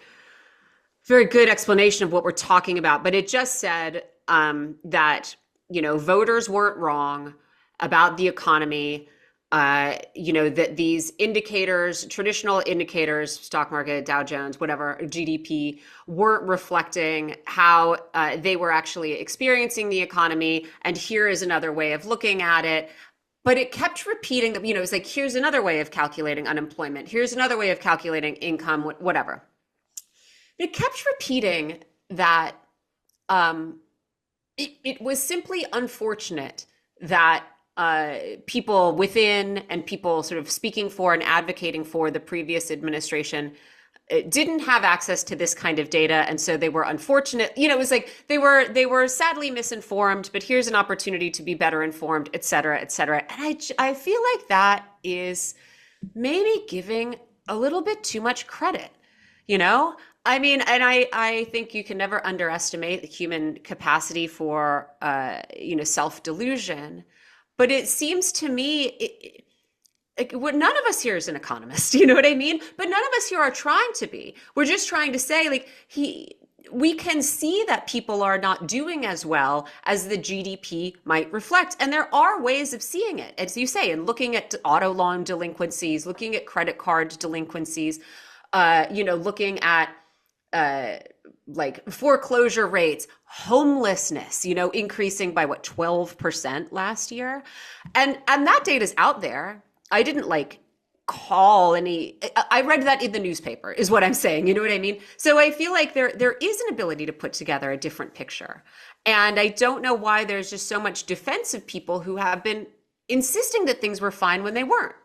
very good explanation of what we're talking about. But it just said that voters weren't wrong about the economy. That these indicators, traditional indicators, stock market, Dow Jones, whatever, GDP, weren't reflecting how they were actually experiencing the economy. And here is another way of looking at it. But it kept repeating that, it's like, here's another way of calculating unemployment. Here's another way of calculating income, whatever. It kept repeating that it was simply unfortunate that people within and people sort of speaking for and advocating for the previous administration didn't have access to this kind of data, and so they were unfortunate. It was like they were sadly misinformed, but here's an opportunity to be better informed, et cetera, et cetera. And I feel like that is maybe giving a little bit too much credit, I mean, and I think you can never underestimate the human capacity for self-delusion. But it seems to me, none of us here is an economist, you know what I mean? But none of us here are trying to be. We're just trying to say, we can see that people are not doing as well as the GDP might reflect. And there are ways of seeing it, as you say, and looking at auto loan delinquencies, looking at credit card delinquencies, looking at foreclosure rates, homelessness, increasing by 12% last year. And that data's out there. I didn't call any, I read that in the newspaper is what I'm saying. You know what I mean? So I feel like there is an ability to put together a different picture. And I don't know why there's just so much defense of people who have been insisting that things were fine when they weren't.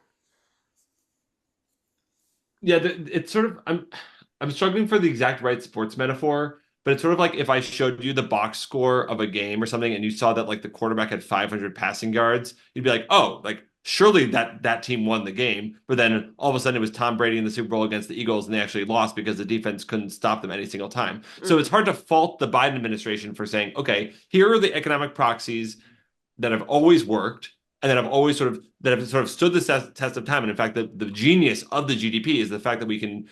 Yeah, it's sort of, I'm struggling for the exact right sports metaphor, but it's sort of like if I showed you the box score of a game or something and you saw that the quarterback had 500 passing yards, you'd be like, oh, surely that team won the game. But then all of a sudden it was Tom Brady in the Super Bowl against the Eagles, and they actually lost because the defense couldn't stop them any single time. So it's hard to fault the Biden administration for saying, okay, here are the economic proxies that have always worked and that have stood the test of time. And in fact, the genius of the GDP is the fact that we can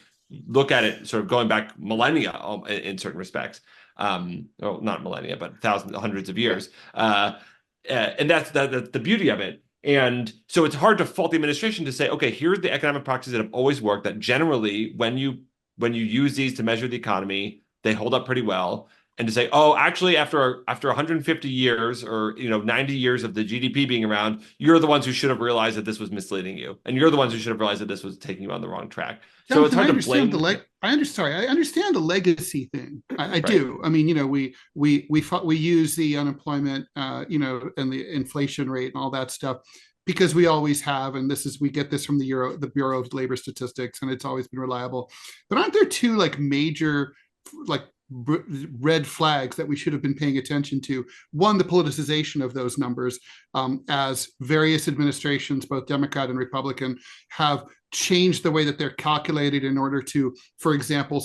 look at it sort of going back millennia in certain respects. Well, not millennia, but hundreds of years. And that's the beauty of it. And so it's hard to fault the administration to say, okay, here's the economic proxies that have always worked, that generally when you use these to measure the economy, they hold up pretty well. And to say, oh, actually, after 150 years or 90 years of the GDP being around, you're the ones who should have realized that this was misleading you, and you're the ones who should have realized that this was taking you on the wrong track. Jonathan, so it's hard to blame. I understand the legacy thing. I do. I mean, we use the unemployment, and the inflation rate and all that stuff because we always have, and we get this from the Bureau of Labor Statistics, and it's always been reliable. But aren't there two major red flags that we should have been paying attention to? One, the politicization of those numbers, as various administrations, both Democrat and Republican, have changed the way that they're calculated in order to, for example,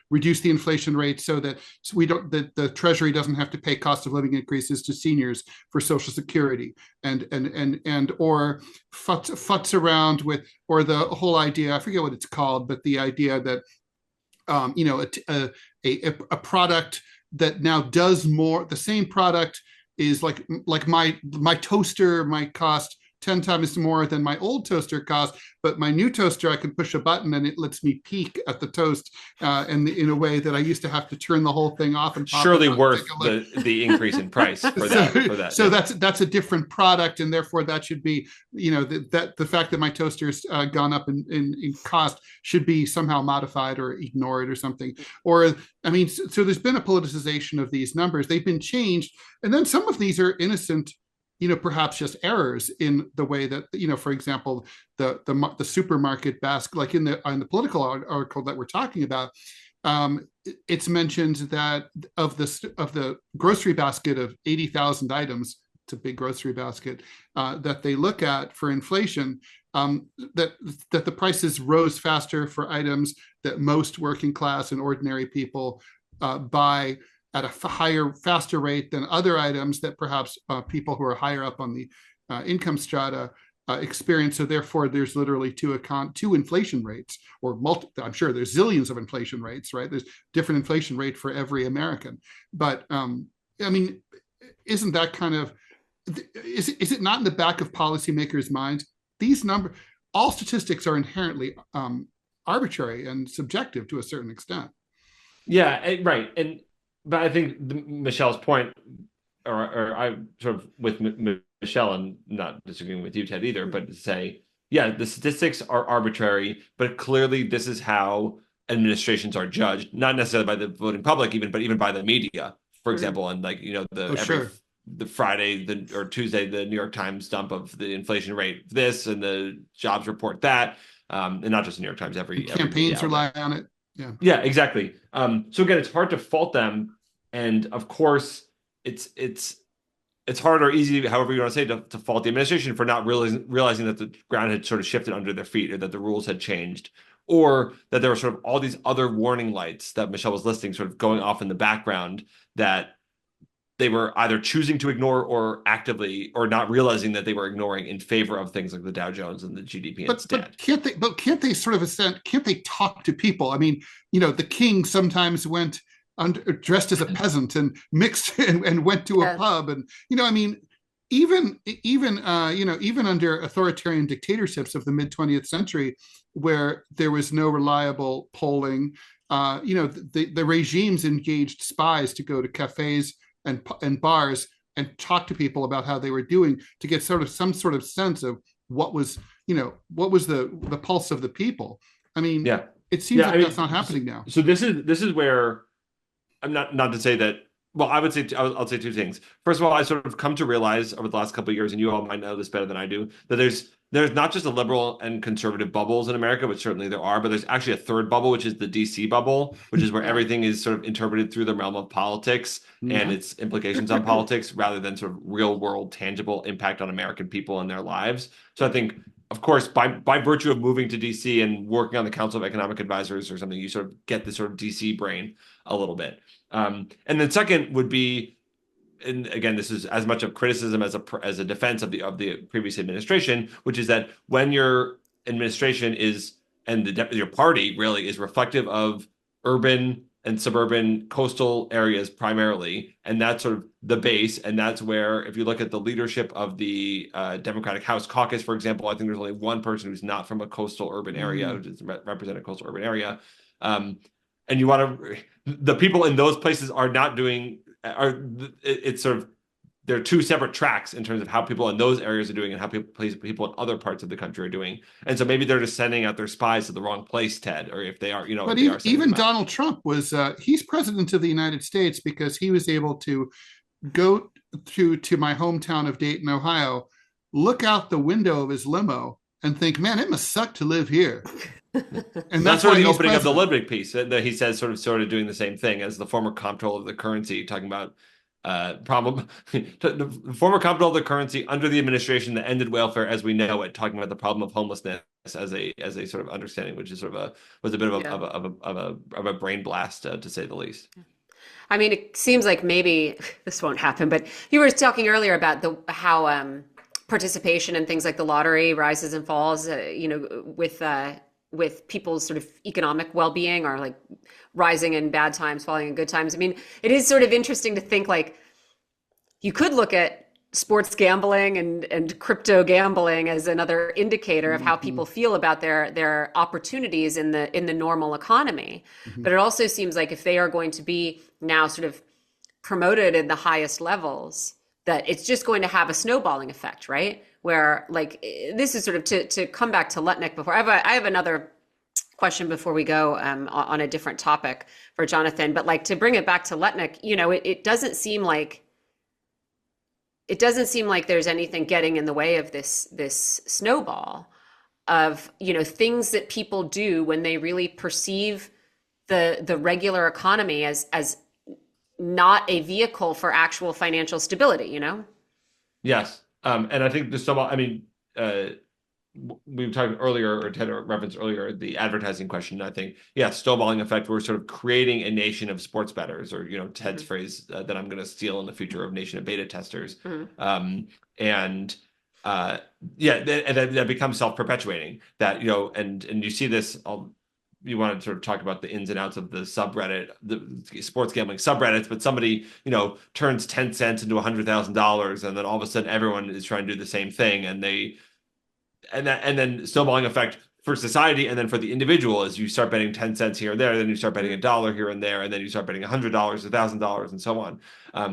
reduce the inflation rate so that the Treasury doesn't have to pay cost of living increases to seniors for Social Security, and or futz around with, or the whole idea, I forget what it's called, but the idea that a product that now does more. The same product is like my toaster might cost 10 times more than my old toaster cost, but my new toaster, I can push a button and it lets me peek at the toast in a way that I used to have to turn the whole thing off and pop Surely it on, worth take a look. the increase in price for that. So that's a different product, and therefore that should be, that the fact that my toaster's gone up in cost should be somehow modified or ignored or something. Or I mean, so there's been a politicization of these numbers. They've been changed, and then some of these are innocent, perhaps just errors in the way that, for example, the supermarket basket, like in the political article that we're talking about, it's mentioned that of the grocery basket of 80,000 items, it's a big grocery basket, that they look at for inflation, that the prices rose faster for items that most working class and ordinary people buy at a faster rate than other items that perhaps people who are higher up on the income strata experience. So therefore, there's literally two inflation rates, or I'm sure there's zillions of inflation rates, right? There's different inflation rate for every American. But I mean, isn't that kind of, is it not in the back of policymakers' minds? These numbers, all statistics are inherently arbitrary and subjective to a certain extent. Yeah, right. But I think Michelle's point, or I sort of with Michelle, and not disagreeing with you, Ted, either, but to say, yeah, the statistics are arbitrary, but clearly this is how administrations are judged, not necessarily by the voting public, but even by the media, for example, and like, the Friday or Tuesday, the New York Times dump of the inflation rate, this, and the jobs report that, and not just the New York Times, every campaigns rely on it. Yeah, exactly. So again, it's hard to fault them, and of course, it's hard or easy, however you want to say, to fault the administration for not realizing that the ground had sort of shifted under their feet, or that the rules had changed, or that there were sort of all these other warning lights that Michelle was listing, sort of going off in the background, that they were either choosing to ignore or actively, or not realizing that they were ignoring in favor of things like the Dow Jones and the GDP instead. But can't they sort of can't they talk to people? I mean, the king sometimes went dressed as a peasant and mixed and went to a pub, and I mean, even under authoritarian dictatorships of the mid 20th century, where there was no reliable polling, the regimes engaged spies to go to cafes and bars and talk to people about how they were doing, to get some sort of sense of what was the pulse of the people. I mean, it seems that's not happening now. So this is where I'm not to say that. Well, I'll say two things. First of all, I sort of come to realize over the last couple of years, and you all might know this better than I do, that there's not just a liberal and conservative bubbles in America, which certainly there are, but there's actually a third bubble, which is the DC bubble, which is where everything is sort of interpreted through the realm of politics and its implications on politics, rather than sort of real world, tangible impact on American people and their lives. So I think, of course, by virtue of moving to DC and working on the Council of Economic Advisors or something, you sort of get this sort of DC brain a little bit. And then second would be, and again, this is as much of criticism as a defense of the previous administration, which is that when your administration is, and your party really is, reflective of urban and suburban coastal areas primarily, and that's sort of the base, and that's where, if you look at the leadership of the Democratic House Caucus, for example, I think there's only one person who's not from a coastal urban area, who does represent a coastal urban area, and you want to, the people in those places are not doing. It's sort of, there are two separate tracks in terms of how people in those areas are doing and how people in other parts of the country are doing. And so maybe they're just sending out their spies to the wrong place, Ted, or if they are, But even Donald Trump was, he's president of the United States because he was able to go to my hometown of Dayton, Ohio, look out the window of his limo and think, man, it must suck to live here. And that's sort of the opening of the Lutnick piece, that he says sort of doing the same thing as the former comptroller of the currency, talking about the former comptroller of the currency under the administration that ended welfare as we know it, talking about the problem of homelessness as a sort of understanding, which is was a bit of a brain blast, to say the least. I mean, it seems like maybe this won't happen, but you were talking earlier about how participation in things like the lottery rises and falls, with with people's sort of economic well-being, or like rising in bad times, falling in good times. I mean, it is sort of interesting to think like you could look at sports gambling and crypto gambling as another indicator of how people feel about their opportunities in the normal economy. But it also seems like if they are going to be now sort of promoted in the highest levels, that it's just going to have a snowballing effect, right? Where like this is sort of to come back to Lutnick before. I have another question before we go on a different topic for Jonathan, but like to bring it back to Lutnick, you know, it doesn't seem like there's anything getting in the way of this snowball of, you know, things that people do when they really perceive the regular economy as not a vehicle for actual financial stability, you know? Yes. And I think the snowball, I mean, we talked earlier, or Ted referenced earlier, the advertising question. I think, yeah, snowballing effect. We're sort of creating a nation of sports bettors, or, you know, Ted's phrase that I'm going to steal in the future, of nation of beta testers. And that becomes self-perpetuating. That, you know, and you see this. You want to sort of talk about the ins and outs of the subreddit, the sports gambling subreddits, but somebody, you know, turns 10 cents into $100,000, and then all of a sudden everyone is trying to do the same thing, and then snowballing effect for society, and then for the individual is you start betting 10 cents here and there, then you start betting $1 here and there, and then you start betting $100, $1,000, and so on.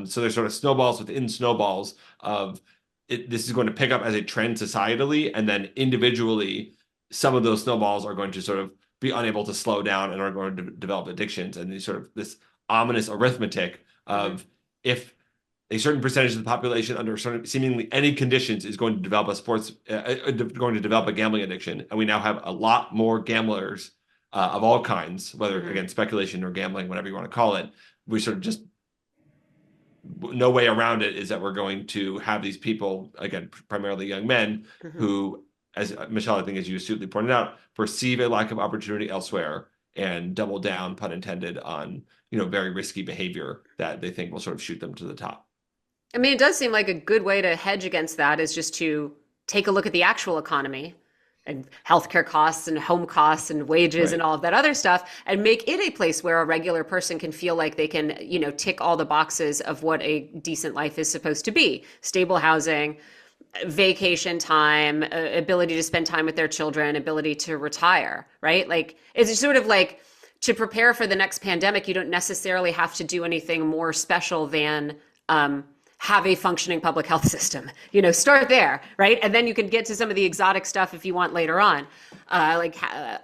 So there's sort of snowballs within snowballs of it. This is going to pick up as a trend societally, and then individually, some of those snowballs are going to sort of be unable to slow down and are going to develop addictions, and this ominous arithmetic of if a certain percentage of the population under seemingly any conditions is going to develop a gambling addiction, and we now have a lot more gamblers of all kinds, whether again speculation or gambling, whatever you want to call it. We sort of just no way around it is that we're going to have these people, again, primarily young men, who, as Michelle, I think, as you astutely pointed out, perceive a lack of opportunity elsewhere and double down, pun intended, on, you know, very risky behavior that they think will sort of shoot them to the top. I mean, it does seem like a good way to hedge against that is just to take a look at the actual economy and healthcare costs and home costs and wages and all of that other stuff, and make it a place where a regular person can feel like they can, you know, tick all the boxes of what a decent life is supposed to be: stable housing, vacation time, ability to spend time with their children, ability to retire, right? Like, it's sort of like, to prepare for the next pandemic, you don't necessarily have to do anything more special than have a functioning public health system. You know, start there, right? And then you can get to some of the exotic stuff if you want later on. How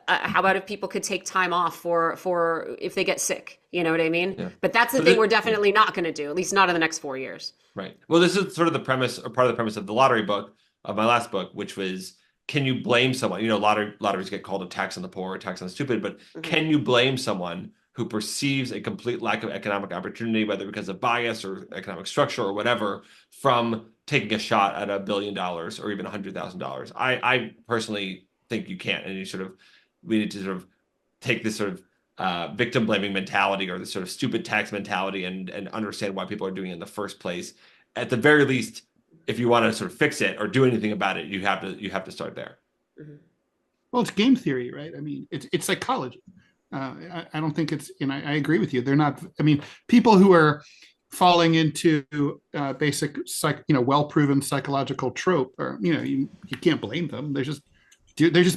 about if people could take time off for if they get sick? You know what I mean? Yeah. But that's the thing we're definitely not going to do, at least not in the next 4 years. Right. Well, this is sort of the premise, or part of the premise of the lottery book, of my last book, which was, can you blame someone? You know, lotteries get called a tax on the poor, a tax on the stupid, but can you blame someone who perceives a complete lack of economic opportunity, whether because of bias or economic structure or whatever, from taking a shot at $1 billion or even $100,000? I personally think you can't, and we need to sort of take this sort of victim blaming mentality, or this sort of stupid tax mentality, and understand why people are doing it in the first place. At the very least, if you want to sort of fix it or do anything about it, you have to start there. Well, it's game theory, right? I mean, it's psychology. I don't think it's, and I agree with you. They're not, I mean, people who are falling into basic, well-proven psychological trope, or, you know, you can't blame them. They're just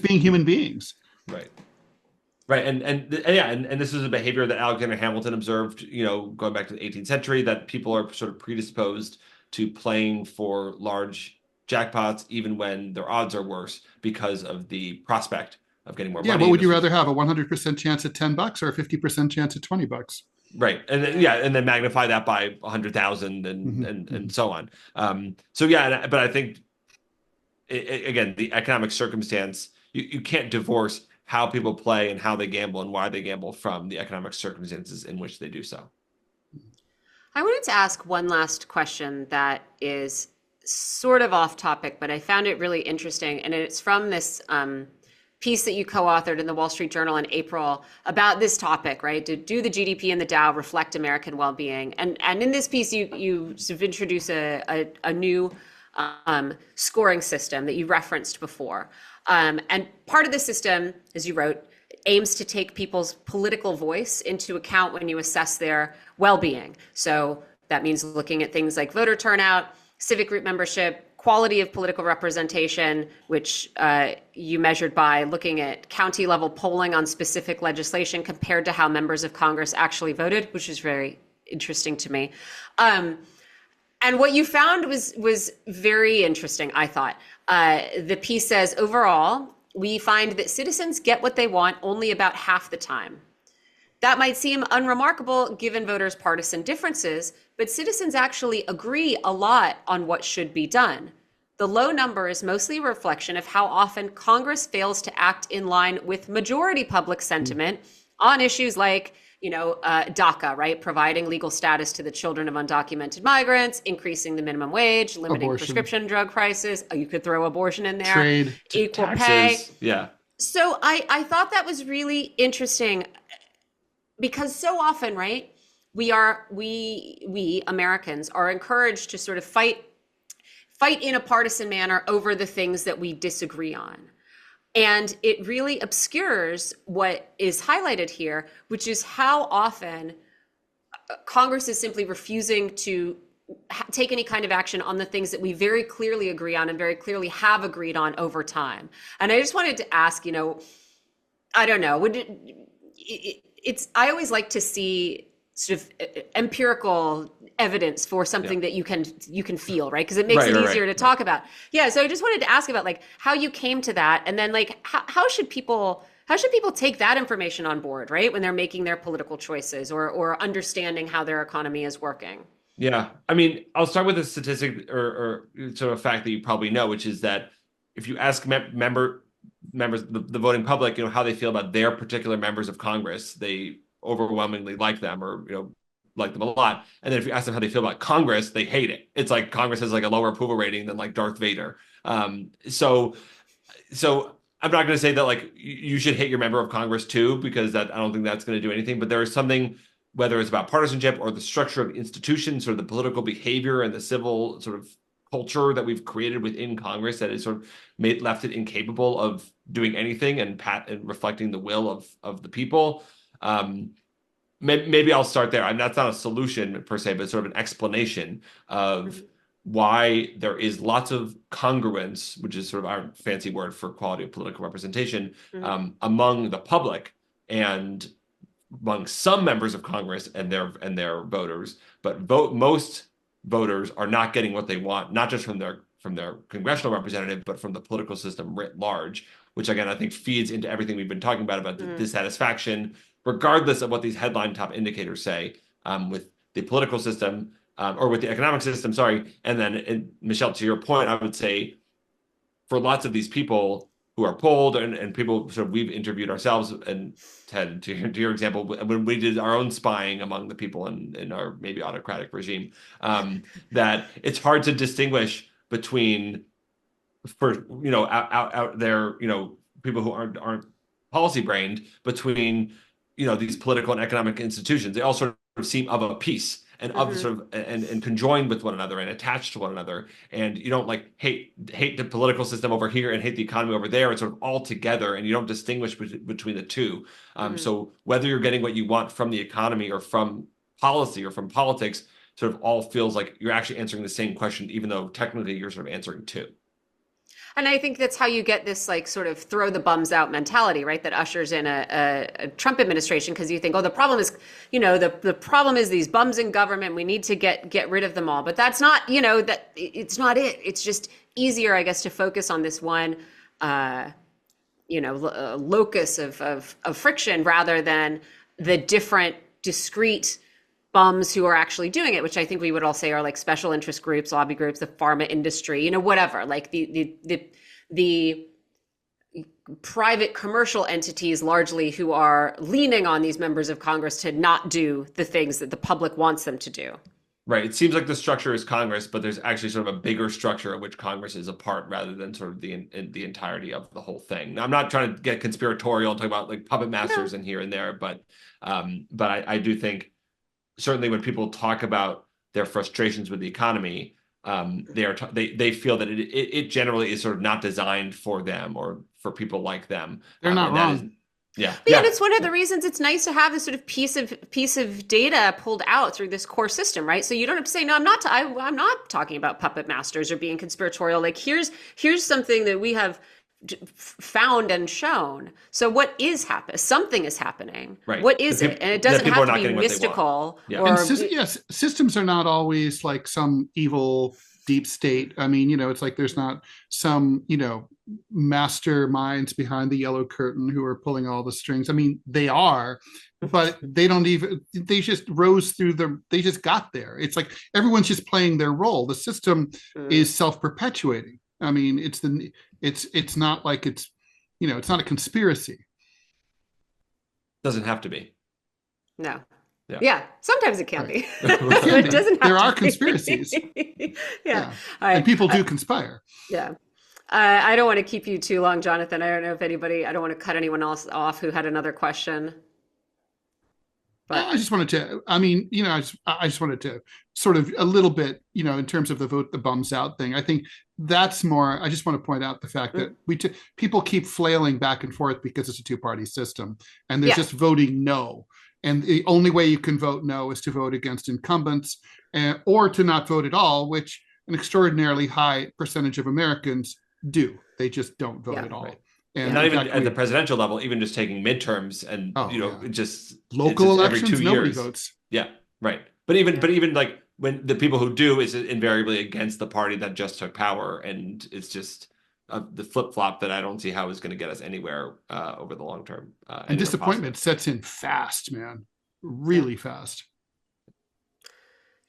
being human beings. Right. Right. And this is a behavior that Alexander Hamilton observed, you know, going back to the 18th century, that people are sort of predisposed to playing for large jackpots, even when their odds are worse, because of the prospect of getting more money. Yeah, what would you rather have, a 100% chance at $10 or a 50% chance at $20? Right, and then magnify that by 100,000 and so on. But I think again, the economic circumstance, you can't divorce how people play and how they gamble and why they gamble from the economic circumstances in which they do so. I wanted to ask one last question that is sort of off topic, but I found it really interesting, and it's from this piece that you co-authored in the Wall Street Journal in April about this topic, right? Do the GDP and the Dow reflect American well-being? And in this piece, you sort of introduce a new scoring system that you referenced before. And part of the system, as you wrote, aims to take people's political voice into account when you assess their well-being. So that means looking at things like voter turnout, civic group membership, quality of political representation, which you measured by looking at county level polling on specific legislation compared to how members of Congress actually voted, which is very interesting to me. And what you found was very interesting, I thought. The piece says, overall, we find that citizens get what they want only about half the time. That might seem unremarkable given voters' partisan differences, but citizens actually agree a lot on what should be done. The low number is mostly a reflection of how often Congress fails to act in line with majority public sentiment on issues like, DACA, right? Providing legal status to the children of undocumented migrants, increasing the minimum wage, limiting prescription drug prices. You could throw abortion in there. Trade. Equal Taxes. pay. Yeah. So I thought that was really interesting because so often, right, we Americans are encouraged to sort of fight in a partisan manner over the things that we disagree on. And it really obscures what is highlighted here, which is how often Congress is simply refusing to take any kind of action on the things that we very clearly agree on and very clearly have agreed on over time. And I just wanted to ask, I don't know, I always like to see sort of empirical evidence for something that you can feel, right? Because it makes it easier to talk about. Yeah. So I just wanted to ask about like how you came to that, and then like how should people take that information on board, right, when they're making their political choices or understanding how their economy is working. Yeah, I mean, I'll start with a statistic or sort of fact that you probably know, which is that if you ask members, the voting public, how they feel about their particular members of Congress, they overwhelmingly like them or like them a lot. And then if you ask them how they feel about Congress, they hate it. It's like Congress has like a lower approval rating than like Darth Vader. So I'm not going to say that like you should hate your member of Congress too, because I don't think that's going to do anything. But there is something, whether it's about partisanship or the structure of institutions or the political behavior and the civil sort of culture that we've created within Congress that is sort of left it incapable of doing anything and reflecting the will of the people. Maybe I'll start there. That's not a solution per se, but sort of an explanation of why there is lots of congruence, which is sort of our fancy word for quality of political representation, among the public and among some members of Congress and their voters. But most voters are not getting what they want, not just from their congressional representative, but from the political system writ large, which again, I think feeds into everything we've been talking about the dissatisfaction, regardless of what these headline top indicators say, with the political system or with the economic system, sorry. And then, Michelle, to your point, I would say for lots of these people who are polled and people sort of we've interviewed ourselves, and Ted, to your example, when we did our own spying among the people in our maybe autocratic regime, that it's hard to distinguish between, out there, people who aren't policy brained, between these political and economic institutions. They all sort of seem of a piece and of sort of and conjoined with one another and attached to one another. And you don't like hate the political system over here and hate the economy over there. It's sort of all together, and you don't distinguish between the two. So whether you're getting what you want from the economy or from policy or from politics, sort of all feels like you're actually answering the same question, even though technically you're sort of answering two. And I think that's how you get this like sort of throw the bums out mentality, right? That ushers in a Trump administration, because you think, oh, the problem is, the problem is these bums in government. We need to get rid of them all. But that's not, that it's not it. It's just easier, I guess, to focus on this one, locus of friction rather than the different discrete bums who are actually doing it, which I think we would all say are like special interest groups, lobby groups, the pharma industry, whatever, like the private commercial entities largely who are leaning on these members of Congress to not do the things that the public wants them to do. Right. It seems like the structure is Congress, but there's actually sort of a bigger structure of which Congress is a part rather than sort of the entirety of the whole thing. Now, I'm not trying to get conspiratorial and talk about like puppet masters in here and there, but I do think certainly when people talk about their frustrations with the economy, they feel that it generally is sort of not designed for them or for people like them. They're not wrong. Yeah. And it's one of the reasons it's nice to have this sort of piece of data pulled out through this core system, right? So you don't have to say, no, I'm not talking about puppet masters or being conspiratorial. Like here's something that we have found and shown. So what is happening? Something is happening. Right. What is it? And it doesn't have to be mystical. Yeah. Or, yes, systems are not always like some evil deep state. I mean, it's like there's not some, masterminds behind the yellow curtain who are pulling all the strings. I mean, they are, but they just they just got there. It's like everyone's just playing their role. The system is self-perpetuating. I mean, it's not like it's not a conspiracy. Doesn't have to be. No. Yeah. Sometimes it can be. It doesn't have there to are be. conspiracies. Yeah. And people do conspire. Yeah. I don't want to keep you too long, Jonathan. I don't know if I don't want to cut anyone else off who had another question. But I just wanted to, I just wanted to sort of a little bit, in terms of the vote the bums out thing. I think that's more, I just want to point out the fact that people keep flailing back and forth because it's a two-party system and they're just voting no. And the only way you can vote no is to vote against incumbents or to not vote at all, which an extraordinarily high percentage of Americans do. They just don't vote at all. Right. And not even at the presidential level, even just taking midterms and just local elections, every 2 nobody years. votes. Yeah, right. But even like when the people who do is invariably against the party that just took power, and it's just the flip flop that I don't see how is going to get us anywhere over the long term. And disappointment sets in fast, man, really fast.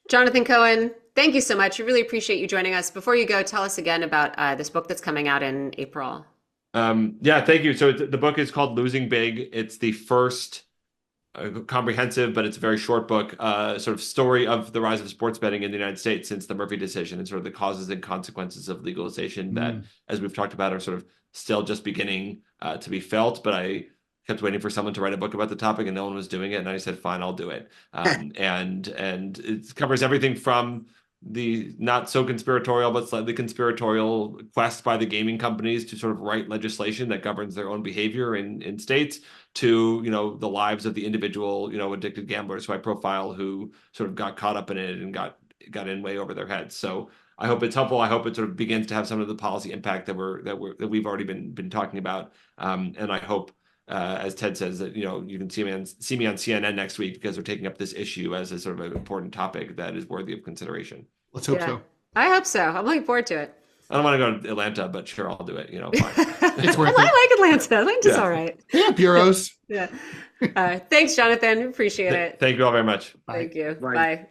Jonathan Cohen, thank you so much. We really appreciate you joining us. Before you go, tell us again about this book that's coming out in April. Thank you. So the book is called Losing Big. It's the first comprehensive, but it's a very short book, sort of story of the rise of sports betting in the United States since the Murphy decision and sort of the causes and consequences of legalization that, as we've talked about, are sort of still just beginning to be felt. But I kept waiting for someone to write a book about the topic and no one was doing it. And I said, fine, I'll do it. And it covers everything from the not so conspiratorial, but slightly conspiratorial quest by the gaming companies to sort of write legislation that governs their own behavior in states to, the lives of the individual, addicted gamblers who I profile who sort of got caught up in it and got in way over their heads. So I hope it's helpful. I hope it sort of begins to have some of the policy impact that we've already been talking about. And I hope, as Ted says, that you can see me on CNN next week because we're taking up this issue as a sort of an important topic that is worthy of consideration. Let's hope so. I hope so. I'm looking forward to it. I don't want to go to Atlanta, but sure, I'll do it. Fine. It's worth it. I like Atlanta. Atlanta's all right. Yeah, bureaus. Yeah. Thanks, Jonathan. Appreciate it. Thank you all very much. Thank you. Bye. Bye.